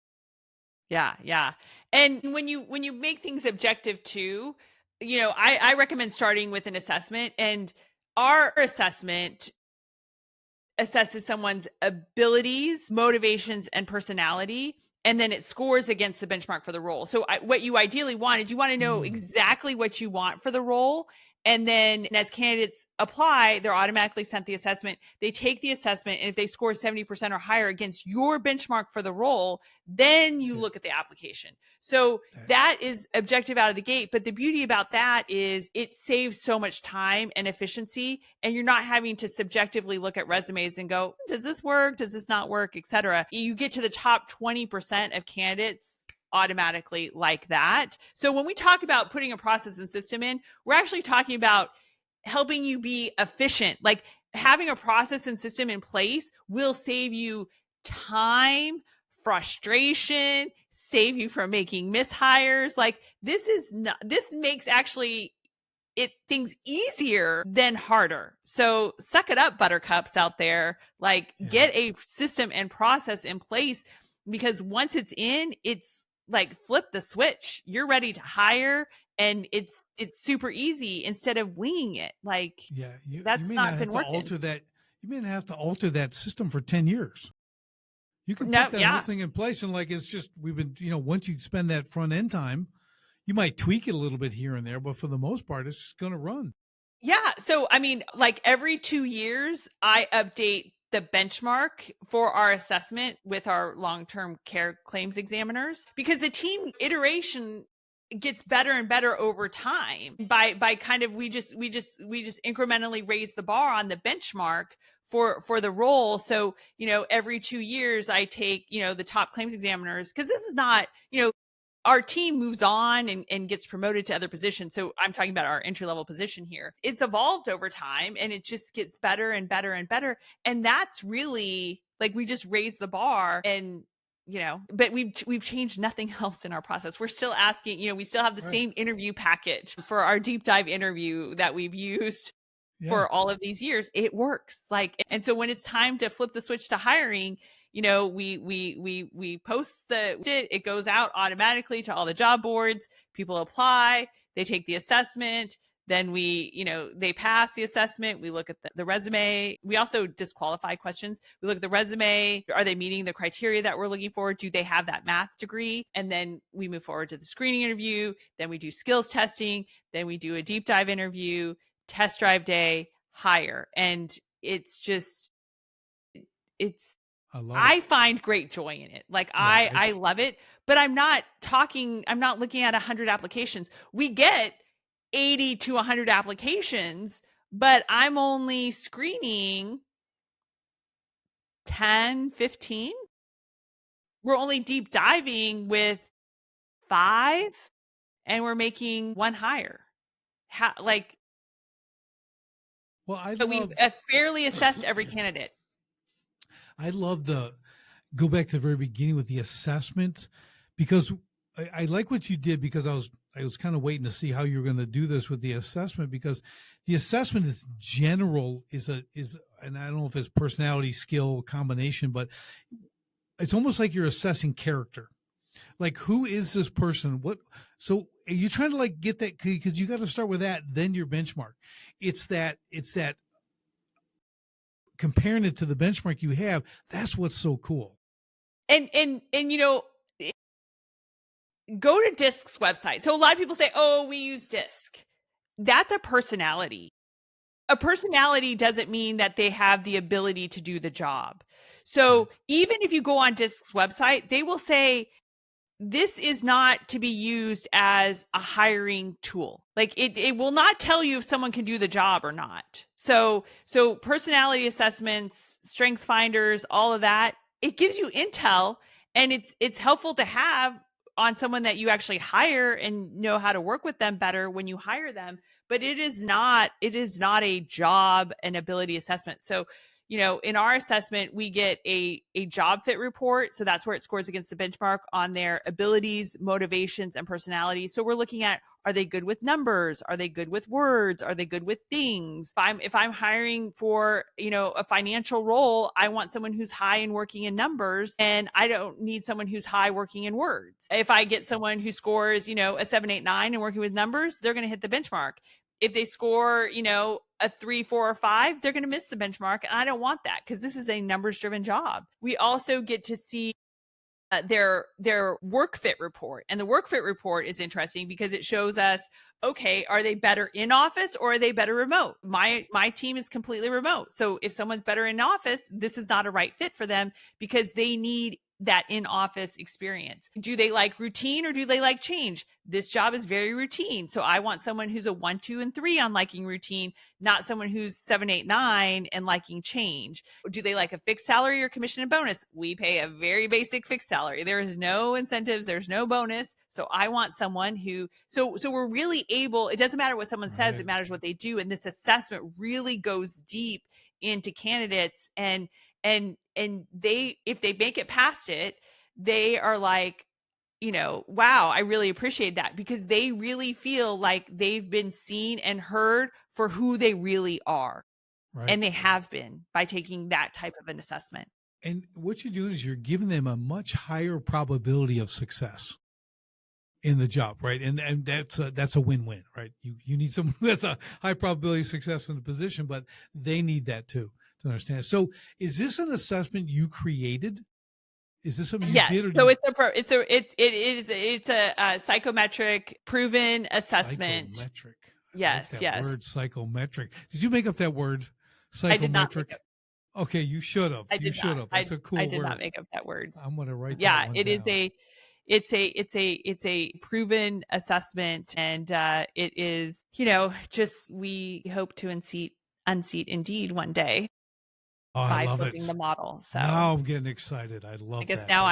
Yeah, yeah. And when you make things objective too, I recommend starting with an assessment, and our assessment assesses someone's abilities, motivations, and personality. And then it scores against the benchmark for the role. So what you ideally want is you want to know exactly what you want for the role. And then as candidates apply, they're automatically sent the assessment. They take the assessment, and if they score 70% or higher against your benchmark for the role, then you look at the application. So that is objective out of the gate. But the beauty about that is it saves so much time and efficiency, and you're not having to subjectively look at resumes and go, does this work? Does this not work? Et cetera. You get to the top 20% of candidates automatically like that. So when we talk about putting a process and system in, we're actually talking about helping you be efficient. Like having a process and system in place will save you time, frustration, save you from making mishires. Like this makes actually things easier than harder. So suck it up, buttercups out there. Like get a system and process in place, because once it's in, it's like flip the switch. You're ready to hire, and it's super easy instead of winging it. Like that's not been working. You may not have to alter that system for 10 years. You can put that whole thing in place, and like it's just once you spend that front end time, you might tweak it a little bit here and there, but for the most part, it's going to run. Yeah. So, I mean, like every 2 years, I update the benchmark for our assessment with our long-term care claims examiners, because the team iteration gets better and better over time by kind of, we just incrementally raise the bar on the benchmark for the role. So, every 2 years I take, the top claims examiners, because this is not, our team moves on and gets promoted to other positions. So I'm talking about our entry level position here. It's evolved over time, and it just gets better and better and better. And that's really like, we just raised the bar, and but we've changed nothing else in our process. We're still asking, we still have the same interview packet for our deep dive interview that we've used for all of these years. It works. And so when it's time to flip the switch to hiring, we post it goes out automatically to all the job boards. People apply, they take the assessment, then they pass the assessment. We look at the resume. We also disqualify questions. We look at the resume. Are they meeting the criteria that we're looking for? Do they have that math degree? And then we move forward to the screening interview. Then we do skills testing. Then we do a deep dive interview, test drive day, hire. And I find great joy in it. Like I love it, but I'm not looking at 100 applications. We get 80 to 100 applications, but I'm only screening 10, 15. We're only deep diving with 5, and we're making 1 hire. We've fairly assessed every candidate. I love go back to the very beginning with the assessment, because I like what you did, because I was kind of waiting to see how you were going to do this with the assessment, because the assessment is general, and I don't know if it's personality skill combination, but it's almost like you're assessing character. Like, who is this person? So you're trying to like get that, because you got to start with that, then your benchmark. It's that comparing it to the benchmark you have. That's what's so cool. And go to DISC's website. So a lot of people say, oh, we use DISC. That's a personality. A personality doesn't mean that they have the ability to do the job. So even if you go on DISC's website, they will say, this is not to be used as a hiring tool. Like it will not tell you if someone can do the job or not. So personality assessments, strength finders, all of that, it gives you intel, and it's helpful to have on someone that you actually hire and know how to work with them better when you hire them. But it is not a job and ability assessment. So in our assessment, we get a job fit report. So that's where it scores against the benchmark on their abilities, motivations, and personalities. So we're looking at, are they good with numbers? Are they good with words? Are they good with things? If I'm hiring for, a financial role, I want someone who's high in working in numbers, and I don't need someone who's high working in words. If I get someone who scores, a 7, 8, 9 and working with numbers, they're going to hit the benchmark. If they score, a 3, 4, or 5, they're going to miss the benchmark. And I don't want that, because this is a numbers driven job. We also get to see their work fit report. And the work fit report is interesting because it shows us, okay, are they better in office or are they better remote? My team is completely remote. So if someone's better in office, this is not a right fit for them, because they need that in-office experience. Do they like routine or do they like change? This job is very routine. So I want someone who's a 1, 2, and 3 on liking routine, not someone who's 7, 8, 9 and liking change. Do they like a fixed salary or commission and bonus? We pay a very basic fixed salary. There is no incentives. There's no bonus. So I want someone who, so we're really able, it doesn't matter what someone says, it matters what they do. And this assessment really goes deep into candidates, and they, if they make it past it, they are like, wow, I really appreciate that, because they really feel like they've been seen and heard for who they really are. Right. And they have been, by taking that type of an assessment. And what you're doing is you're giving them a much higher probability of success in the job, right? And that's a win-win, right? You need someone who has a high probability of success in the position, but they need that too, to understand. So is this an assessment you created? Is this something you did? Or so it's a psychometric proven assessment. Psychometric. Yes, like yes. Word psychometric. Did you make up that word? Psychometric. I did not make up. Okay, you should have. You should have. That's a cool word. I did not make up that word. I'm going to write that one down. It's a proven assessment, and it is, just, we hope to unseat Indeed one day. Oh, I love it. The model. So now I'm getting excited. I love. I guess that. now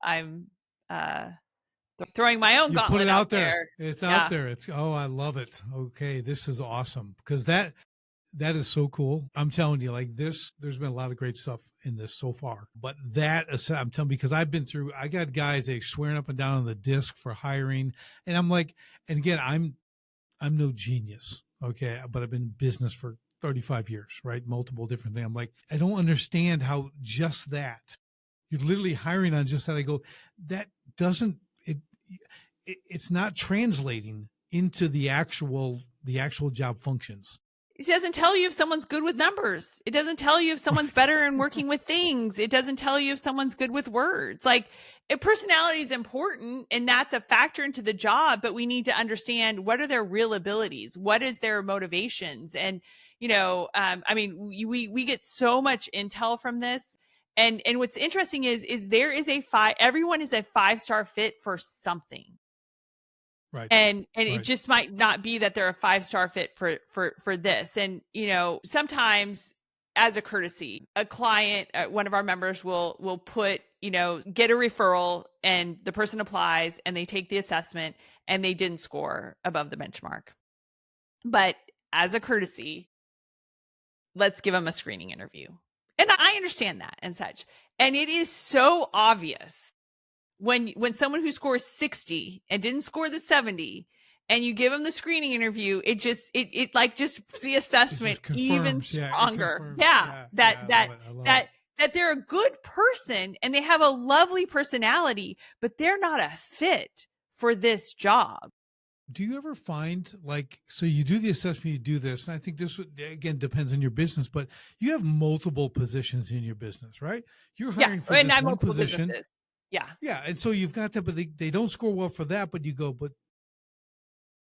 I'm throwing my own gauntlet put it out there. It's out there. I love it. Okay, this is awesome, because that is so cool. I'm telling you, like this, there's been a lot of great stuff in this so far. But I'm telling you, because I got guys they swearing up and down on the disc for hiring, and I'm like, and again, I'm no genius, okay, but I've been in business for 35 years, right? Multiple different things. I'm like, I don't understand how just that, you're literally hiring on just that. I go, that doesn't, it's not translating into the actual job functions. It doesn't tell you if someone's good with numbers. It doesn't tell you if someone's better in working with things. It doesn't tell you if someone's good with words. Like, personality is important, and that's a factor into the job, but we need to understand, what are their real abilities? What is their motivations? And, we get so much intel from this. And what's interesting is there is everyone is a 5-star fit for something. Right. And it just might not be that they're a 5-star fit for this. And, sometimes, as a courtesy, a client, one of our members will put, get a referral, and the person applies and they take the assessment and they didn't score above the benchmark. But as a courtesy, let's give them a screening interview. And I understand that and such. And it is so obvious when someone who scores 60 and didn't score the 70, and you give them the screening interview, it like just the assessment even stronger. That they're a good person and they have a lovely personality, but they're not a fit for this job. Do you ever find, like, so you do the assessment, you do this, and I think this, again, depends on your business, but you have multiple positions in your business, right? You're hiring for this one position. Businesses. Yeah. Yeah. And so you've got that, but they don't score well for that, but you go, but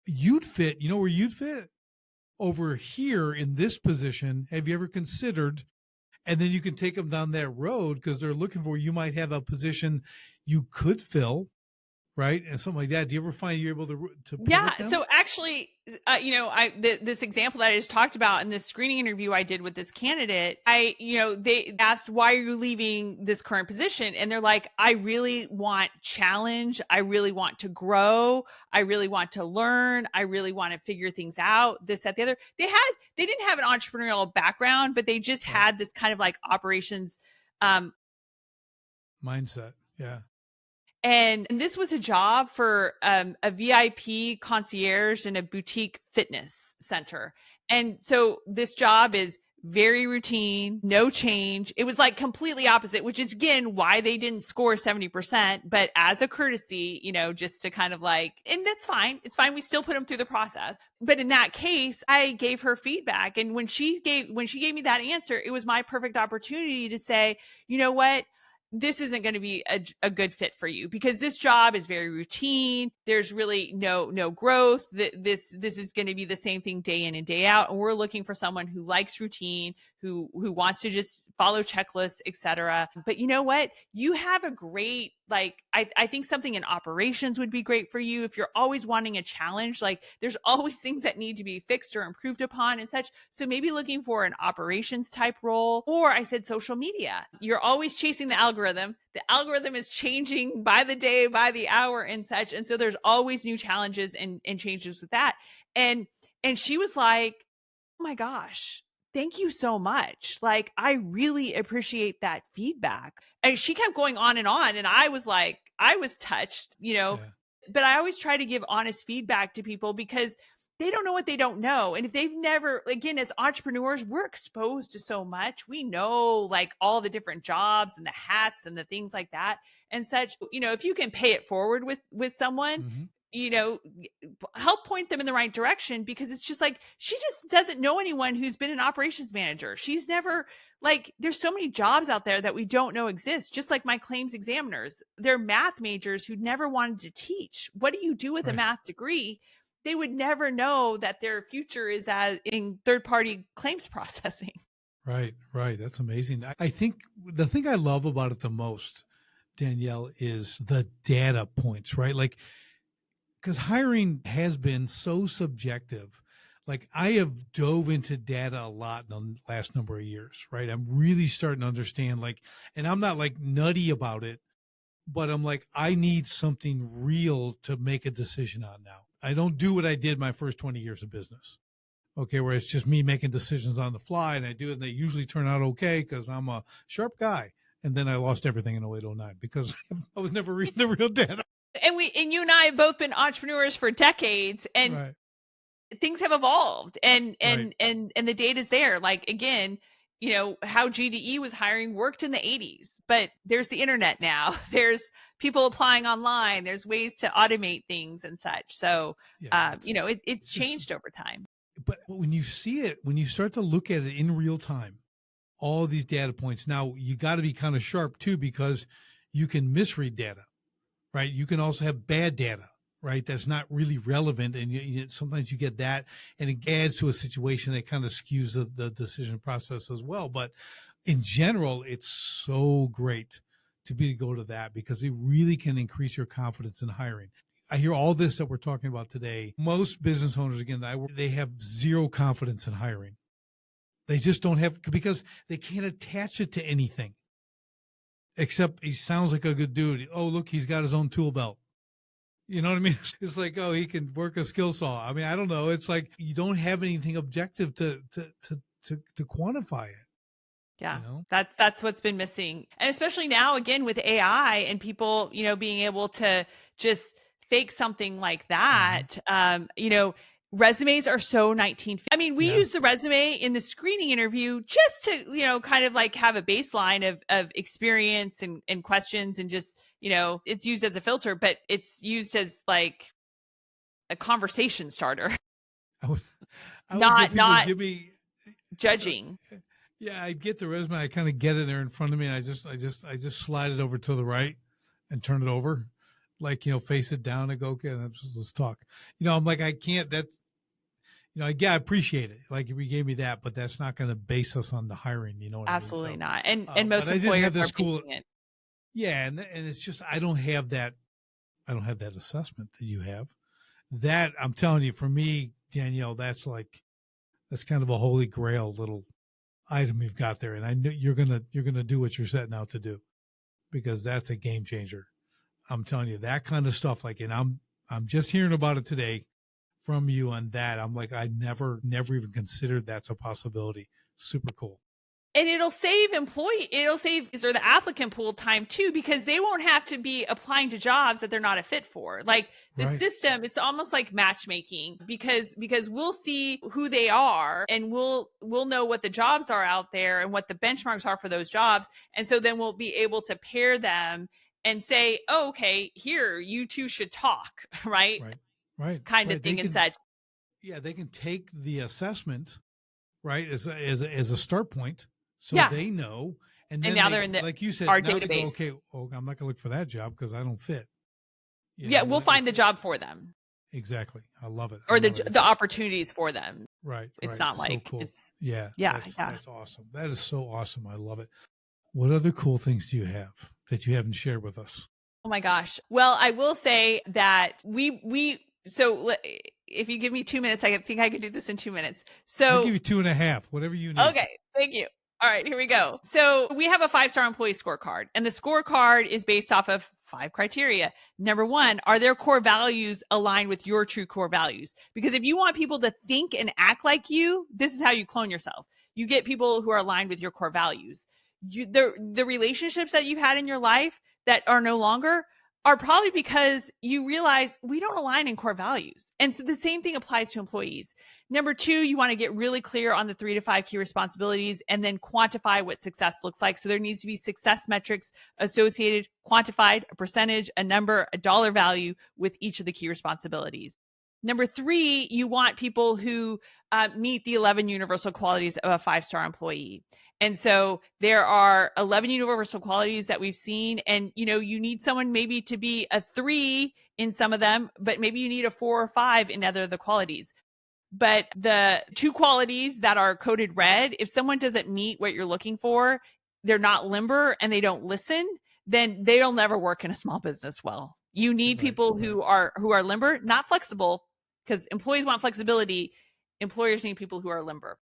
you'd fit, where you'd fit? Over here in this position. Have you ever considered, and then you can take them down that road, because they're looking for, you might have a position you could fill, right? And something like that. Do you ever find you're able to Yeah. pivot them? So actually, this example that I just talked about in this screening interview I did with this candidate, they asked, why are you leaving this current position? And they're like, I really want challenge. I really want to grow. I really want to learn. I really want to figure things out. This, that, the other. They didn't have an entrepreneurial background, but they just had this kind of like operations, mindset. Yeah. And this was a job for a VIP concierge in a boutique fitness center. And so this job is very routine, no change. It was like completely opposite, which is again why they didn't score 70%. But as a courtesy, just to kind of like, and that's fine. It's fine. We still put them through the process. But in that case, I gave her feedback. And when she gave me that answer, it was my perfect opportunity to say, you know what? This isn't going to be a good fit for you because this job is very routine. There's really no growth. This is going to be the same thing day in and day out. And we're looking for someone who likes routine, who wants to just follow checklists, etc. But you know what? You have a great, I think something in operations would be great for you if you're always wanting a challenge. Like there's always things that need to be fixed or improved upon and such. So maybe looking for an operations type role, or I said social media. You're always chasing the algorithm. The algorithm is changing by the day, by the hour and such. And so there's always new challenges and changes with that. And she was like, oh my gosh, thank you so much. Like, I really appreciate that feedback. And she kept going on. And I was like, I was touched, but I always try to give honest feedback to people because they don't know what they don't know. And if they've never, again, as entrepreneurs, we're exposed to so much. We know like all the different jobs and the hats and the things like that and such. If you can pay it forward with someone, help point them in the right direction, because it's just like, she just doesn't know anyone who's been an operations manager. She's never, like, there's so many jobs out there that we don't know exist. Just like my claims examiners, they're math majors who never wanted to teach. What do you do with a math degree? They would never know that their future is in third-party claims processing. Right. That's amazing. I think the thing I love about it the most, Danielle, is the data points, right? Like, because hiring has been so subjective. Like, I have dove into data a lot in the last number of years, right? I'm really starting to understand, like, and I'm not like nutty about it, but I'm like, I need something real to make a decision on now. I don't do what I did my first 20 years of business. Okay. Where it's just me making decisions on the fly, and I do it and they usually turn out okay because I'm a sharp guy. And then I lost everything in 08, 09 because I was never reading the real data. And you and I have both been entrepreneurs for decades, and things have evolved, and the data's there. Like, again, how GDE was hiring worked in the 80s, but there's the internet now. There's people applying online. There's ways to automate things and such. So, it's changed over time. But when you see it, when you start to look at it in real time, all these data points, now you got to be kind of sharp too, because you can misread data, right? You can also have bad data, right? That's not really relevant. And sometimes you get that, and it adds to a situation that kind of skews the decision process as well. But in general, it's so great to go to that, because it really can increase your confidence in hiring. I hear all this that we're talking about today. Most business owners, again, they have zero confidence in hiring. They just don't have, because they can't attach it to anything except he sounds like a good dude. Oh, look, he's got his own tool belt. You know what I mean? It's like, oh, he can work a skill saw. I mean, I don't know. It's like you don't have anything objective to quantify it. Yeah, that's what's been missing. And especially now, again, with AI and people, being able to just fake something like that, resumes are so 1950. I mean, we use the resume in the screening interview just to, kind of like have a baseline of experience and questions, and just, it's used as a filter, but it's used as like a conversation starter. I would not give me judging. Yeah, I get the resume. I kind of get it there in front of me, and I just slide it over to the right and turn it over, like, face it down and go, okay, let's talk. I'm like, I can't. That's, I appreciate it. Like, if you gave me that, but that's not going to base us on the hiring. You know what Absolutely I mean? not. And most employers are cool. it. Yeah, and it's just I don't have that. have that assessment that you have. That, I'm telling you, for me, Danielle, that's kind of a holy grail little item you've got there. And I know you're gonna do what you're setting out to do, because that's a game changer. I'm telling you, that kind of stuff. And I'm just hearing about it today from you on that. I'm like, I never even considered that's a possibility. Super cool. And it'll save the applicant pool time too, because they won't have to be applying to jobs that they're not a fit for. Like the Right. system, it's almost like matchmaking, because we'll see who they are, and we'll know what the jobs are out there and what the benchmarks are for those jobs. And so then we'll be able to pair them and say, oh, okay, here, you two should talk, right? Right. Kind of thing and such. Yeah, they can take the assessment, right, as a start point, so they know, and then now they're in like you said, our now database. They go, okay, I'm not going to look for that job because I don't fit. We'll find the job for them. Exactly. I love it. Or the opportunities for them. Right. It's not like, so cool. It's That's awesome. That is so awesome. I love it. What other cool things do you have that you haven't shared with us? Oh my gosh. Well, I will say that so if you give me 2 minutes, I think I could do this in 2 minutes. So I'll give you 2.5, whatever you need. Okay. Thank you. All right, here we go. So we have a 5-star employee scorecard, and the scorecard is based off of 5 criteria. Number 1, are their core values aligned with your true core values? Because if you want people to think and act like you, this is how you clone yourself. You get people who are aligned with your core values. The relationships that you've had in your life that are no longer are probably because you realize we don't align in core values. And so the same thing applies to employees. Number 2, you want to get really clear on the 3 to 5 key responsibilities and then quantify what success looks like. So there needs to be success metrics associated, quantified, a percentage, a number, a dollar value with each of the key responsibilities. Number 3, you want people who meet the 11 universal qualities of a 5-star employee. And so there are 11 universal qualities that we've seen. And, you need someone maybe to be a 3 in some of them, but maybe you need a 4 or 5 in other of the qualities. But the 2 qualities that are coded red, if someone doesn't meet what you're looking for, they're not limber and they don't listen, then they'll never work in a small business well. You need people who are limber, not flexible, because employees want flexibility. Employers need people who are limber.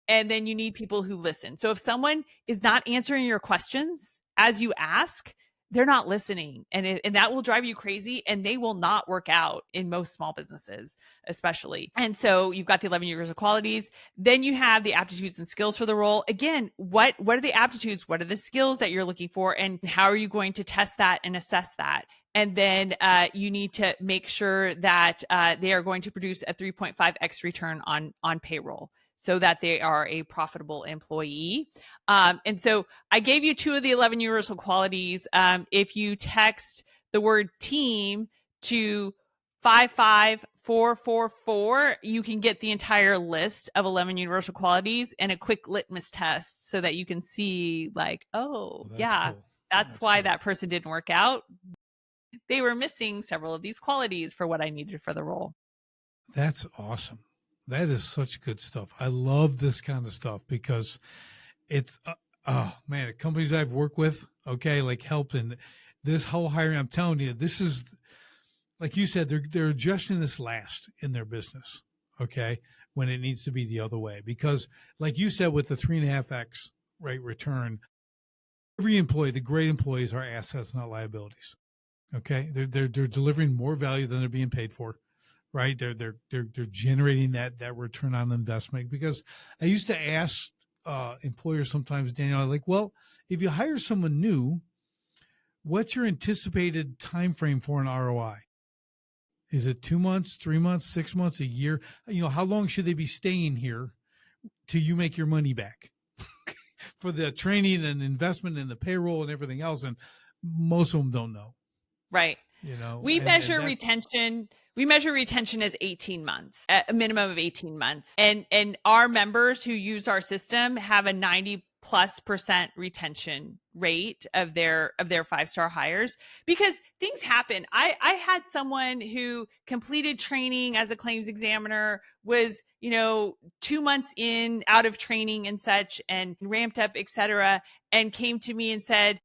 And then you need people who listen. So if someone is not answering your questions as you ask, they're not listening. And that will drive you crazy, and they will not work out in most small businesses, especially. And so you've got the 11 universal qualities. Then you have the aptitudes and skills for the role. Again, what are the aptitudes? What are the skills that you're looking for? And how are you going to test that and assess that? And then you need to make sure that they are going to produce a 3.5x return on payroll, so that they are a profitable employee. And so I gave you 2 of the 11 universal qualities. If you text the word team to 55444, you can get the entire list of 11 universal qualities and a quick litmus test, so that you can see cool. That's why that person didn't work out. They were missing several of these qualities for what I needed for the role. That's awesome. That is such good stuff. I love this kind of stuff, because it's, the companies I've worked with, helped in this whole hiring. I'm telling you, this is, like you said, they're adjusting this last in their business, when it needs to be the other way. Because like you said, with the 3.5x return, every employee, the great employees, are assets, not liabilities. They're delivering more value than they're being paid for. Right. They're generating that return on investment. Because I used to ask employers sometimes, Danielle, well, if you hire someone new, what's your anticipated time frame for an ROI? Is it 2 months, 3 months, 6 months, a year? How long should they be staying here till you make your money back for the training and investment and the payroll and everything else? And most of them don't know. Right. We measure retention. We measure retention as 18 months, a minimum of 18 months. And our members who use our system have a 90+% retention rate of their 5-star hires, because things happen. I had someone who completed training as a claims examiner, was, 2 months out of training and such, and ramped up, et cetera, and came to me and said,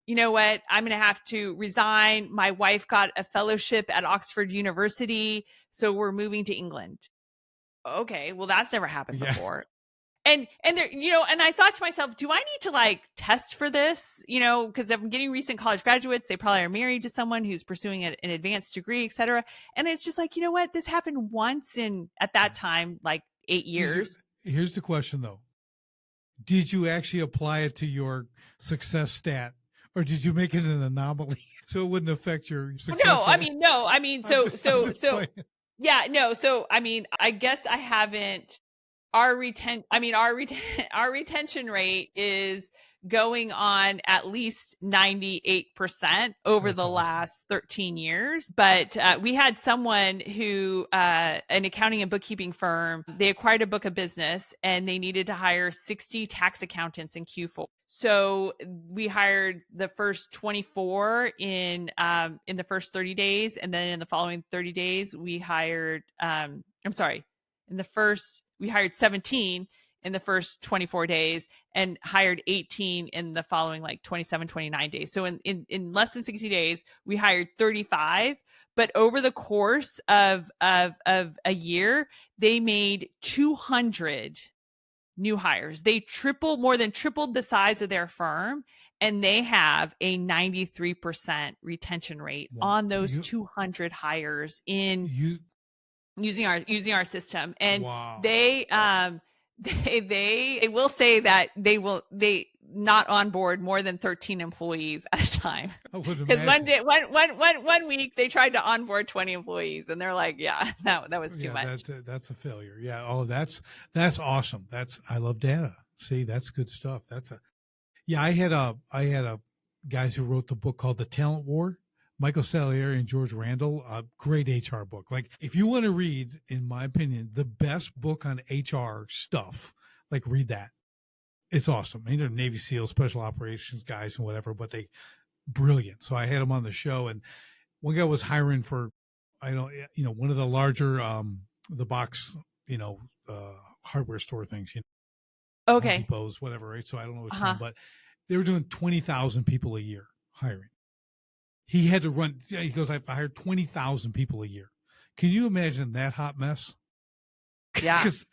you know what, I'm going to have to resign. My wife got a fellowship at Oxford University, so we're moving to England. Okay, well, that's never happened before. And there, and I thought to myself, do I need to like test for this? Because I'm getting recent college graduates. They probably are married to someone who's pursuing an advanced degree, et cetera. And it's just like, you know what? This happened once at that time, like 8 years. Here's the question though. Did you actually apply it to your success stat, or did you make it an anomaly so it wouldn't affect your success? No, I mean, yeah, no. So, I mean, I guess I haven't. Our retention rate is going on at least 98% over the last 13 years. But we had someone who, an accounting and bookkeeping firm, they acquired a book of business and they needed to hire 60 tax accountants in Q4. So we hired the first 24 in the first 30 days. And then in the following 30 days, we hired, we hired 17 in the first 24 days and hired 18 in the following like 27, 29 days. So in less than 60 days, we hired 35. But over the course of a year, they made 200 new hires. They more than tripled the size of their firm, and they have a 93% retention rate on those 200 hires using our system. And they will say that they not onboard more than 13 employees at a time. Because one week they tried to onboard 20 employees and they're like, yeah, that was too much. That's a failure. Yeah. Oh, that's awesome. I love data. See, that's good stuff. I had a guys who wrote the book called The Talent War. Michael Salieri and George Randall, a great HR book. Like, if you want to read, in my opinion, the best book on HR stuff, like, read that. It's awesome. I mean, they're Navy SEAL, special operations guys and whatever, but brilliant. So I had them on the show, and one guy was hiring for, one of the larger, the box, hardware store things, okay, Home Depots, whatever, right? So I don't know which one, but they were doing 20,000 people a year hiring. He had to run. He goes, I've hired 20,000 people a year. Can you imagine that hot mess? Yeah. Because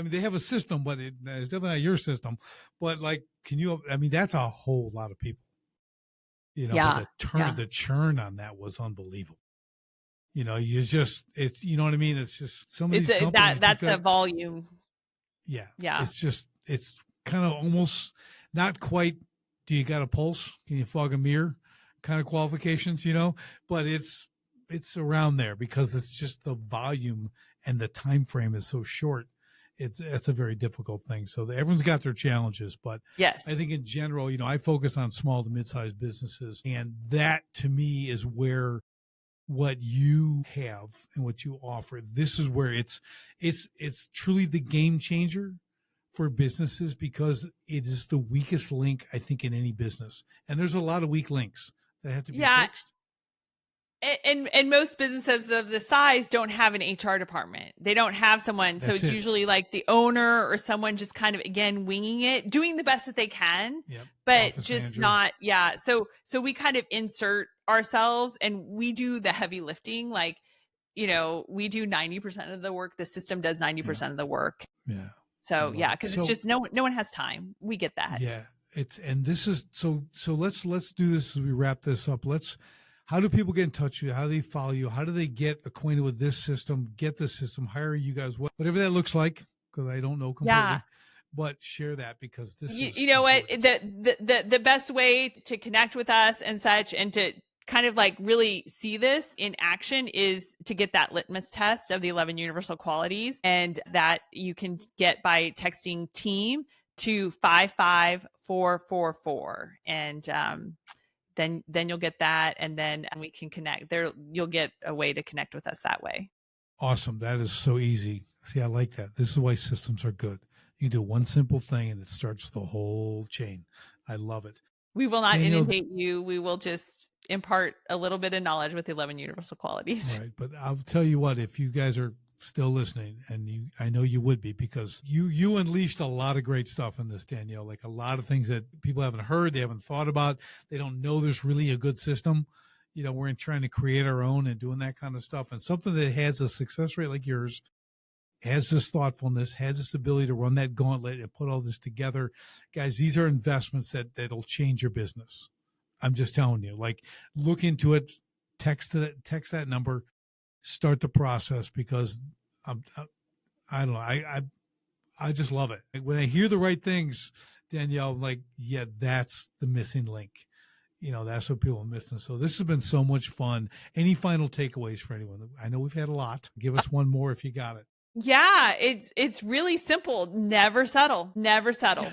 they have a system, but it's definitely not your system. But like, that's a whole lot of people. Yeah. But the churn on that was unbelievable. It's, you know what I mean? It's just some of these companies. That's a volume. Yeah. Yeah. It's kind of almost not quite. Do you got a pulse? Can you fog a mirror? Kind of qualifications, but it's around there because it's just the volume and the time frame is so short. It's a very difficult thing. So everyone's got their challenges, but yes, I think in general, I focus on small to mid-sized businesses, and that to me is where what you have and what you offer. This is where it's truly the game changer for businesses, because it is the weakest link, I think, in any business. And there's a lot of weak links that have to be fixed. And most businesses of the size don't have an HR department. They don't have someone. So it's usually like the owner or someone just kind of, again, winging it, doing the best that they can, but office just manager. Not. Yeah. So we kind of insert ourselves and we do the heavy lifting. Like, we do 90% of the work. The system does 90% of the work. Yeah. So because it's just no one has time. We get that. Yeah. This is so let's do this as we wrap this up. How do people get in touch with you? How do they follow you? How do they get acquainted with this system, get the system, hire you guys, whatever that looks like? Because I don't know completely, but share that, because this is what, the best way to connect with us and such, and to kind of like really see this in action, is to get that litmus test of the 11 universal qualities. And that you can get by texting team to 55444. And, then you'll get that, and then we can connect there. You'll get a way to connect with us that way. Awesome. That is so easy. See, I like that. This is why systems are good. You do one simple thing and it starts the whole chain. I love it. We will not inundate you. We will just impart a little bit of knowledge with the 11 universal qualities. Right. But I'll tell you what, if you guys are still listening, and I know you would be, because you unleashed a lot of great stuff in this, Danielle, like a lot of things that people haven't heard, they haven't thought about, they don't know there's really a good system. We're trying to create our own and doing that kind of stuff, and something that has a success rate like yours, has this thoughtfulness, has this ability to run that gauntlet and put all this together. Guys, these are investments that'll change your business. I'm just telling you, like, look into it, text that number, start the process, because I don't know. I just love it. When I hear the right things, Danielle, I'm like, yeah, that's the missing link. That's what people are missing. So this has been so much fun. Any final takeaways for anyone? I know we've had a lot. Give us one more if you got it. Yeah, it's really simple. Never settle. Never settle.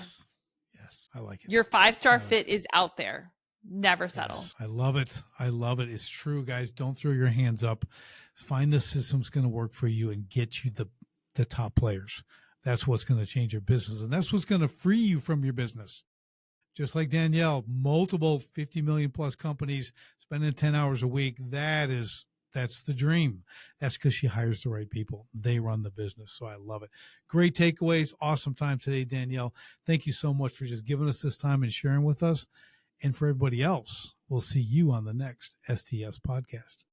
Yes, I like it. Your 5-star fit is out there. Never settle. Yes, I love it. I love it. It's true, guys. Don't throw your hands up. Find the system's going to work for you and get you the top players. That's what's going to change your business, and that's what's going to free you from your business. Just like Danielle, multiple 50 million plus companies, spending 10 hours a week. That's the dream. That's because she hires the right people. They run the business. So I love it. Great takeaways. Awesome time today, Danielle. Thank you so much for just giving us this time and sharing with us. And for everybody else, we'll see you on the next STS podcast.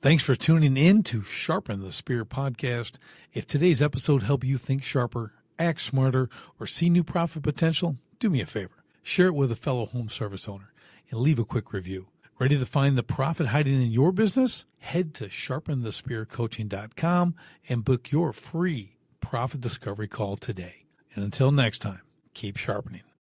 Thanks for tuning in to Sharpen the Spear podcast. If today's episode helped you think sharper, act smarter, or see new profit potential, do me a favor. Share it with a fellow home service owner and leave a quick review. Ready to find the profit hiding in your business? Head to sharpenthespearcoaching.com and book your free profit discovery call today. And until next time, keep sharpening.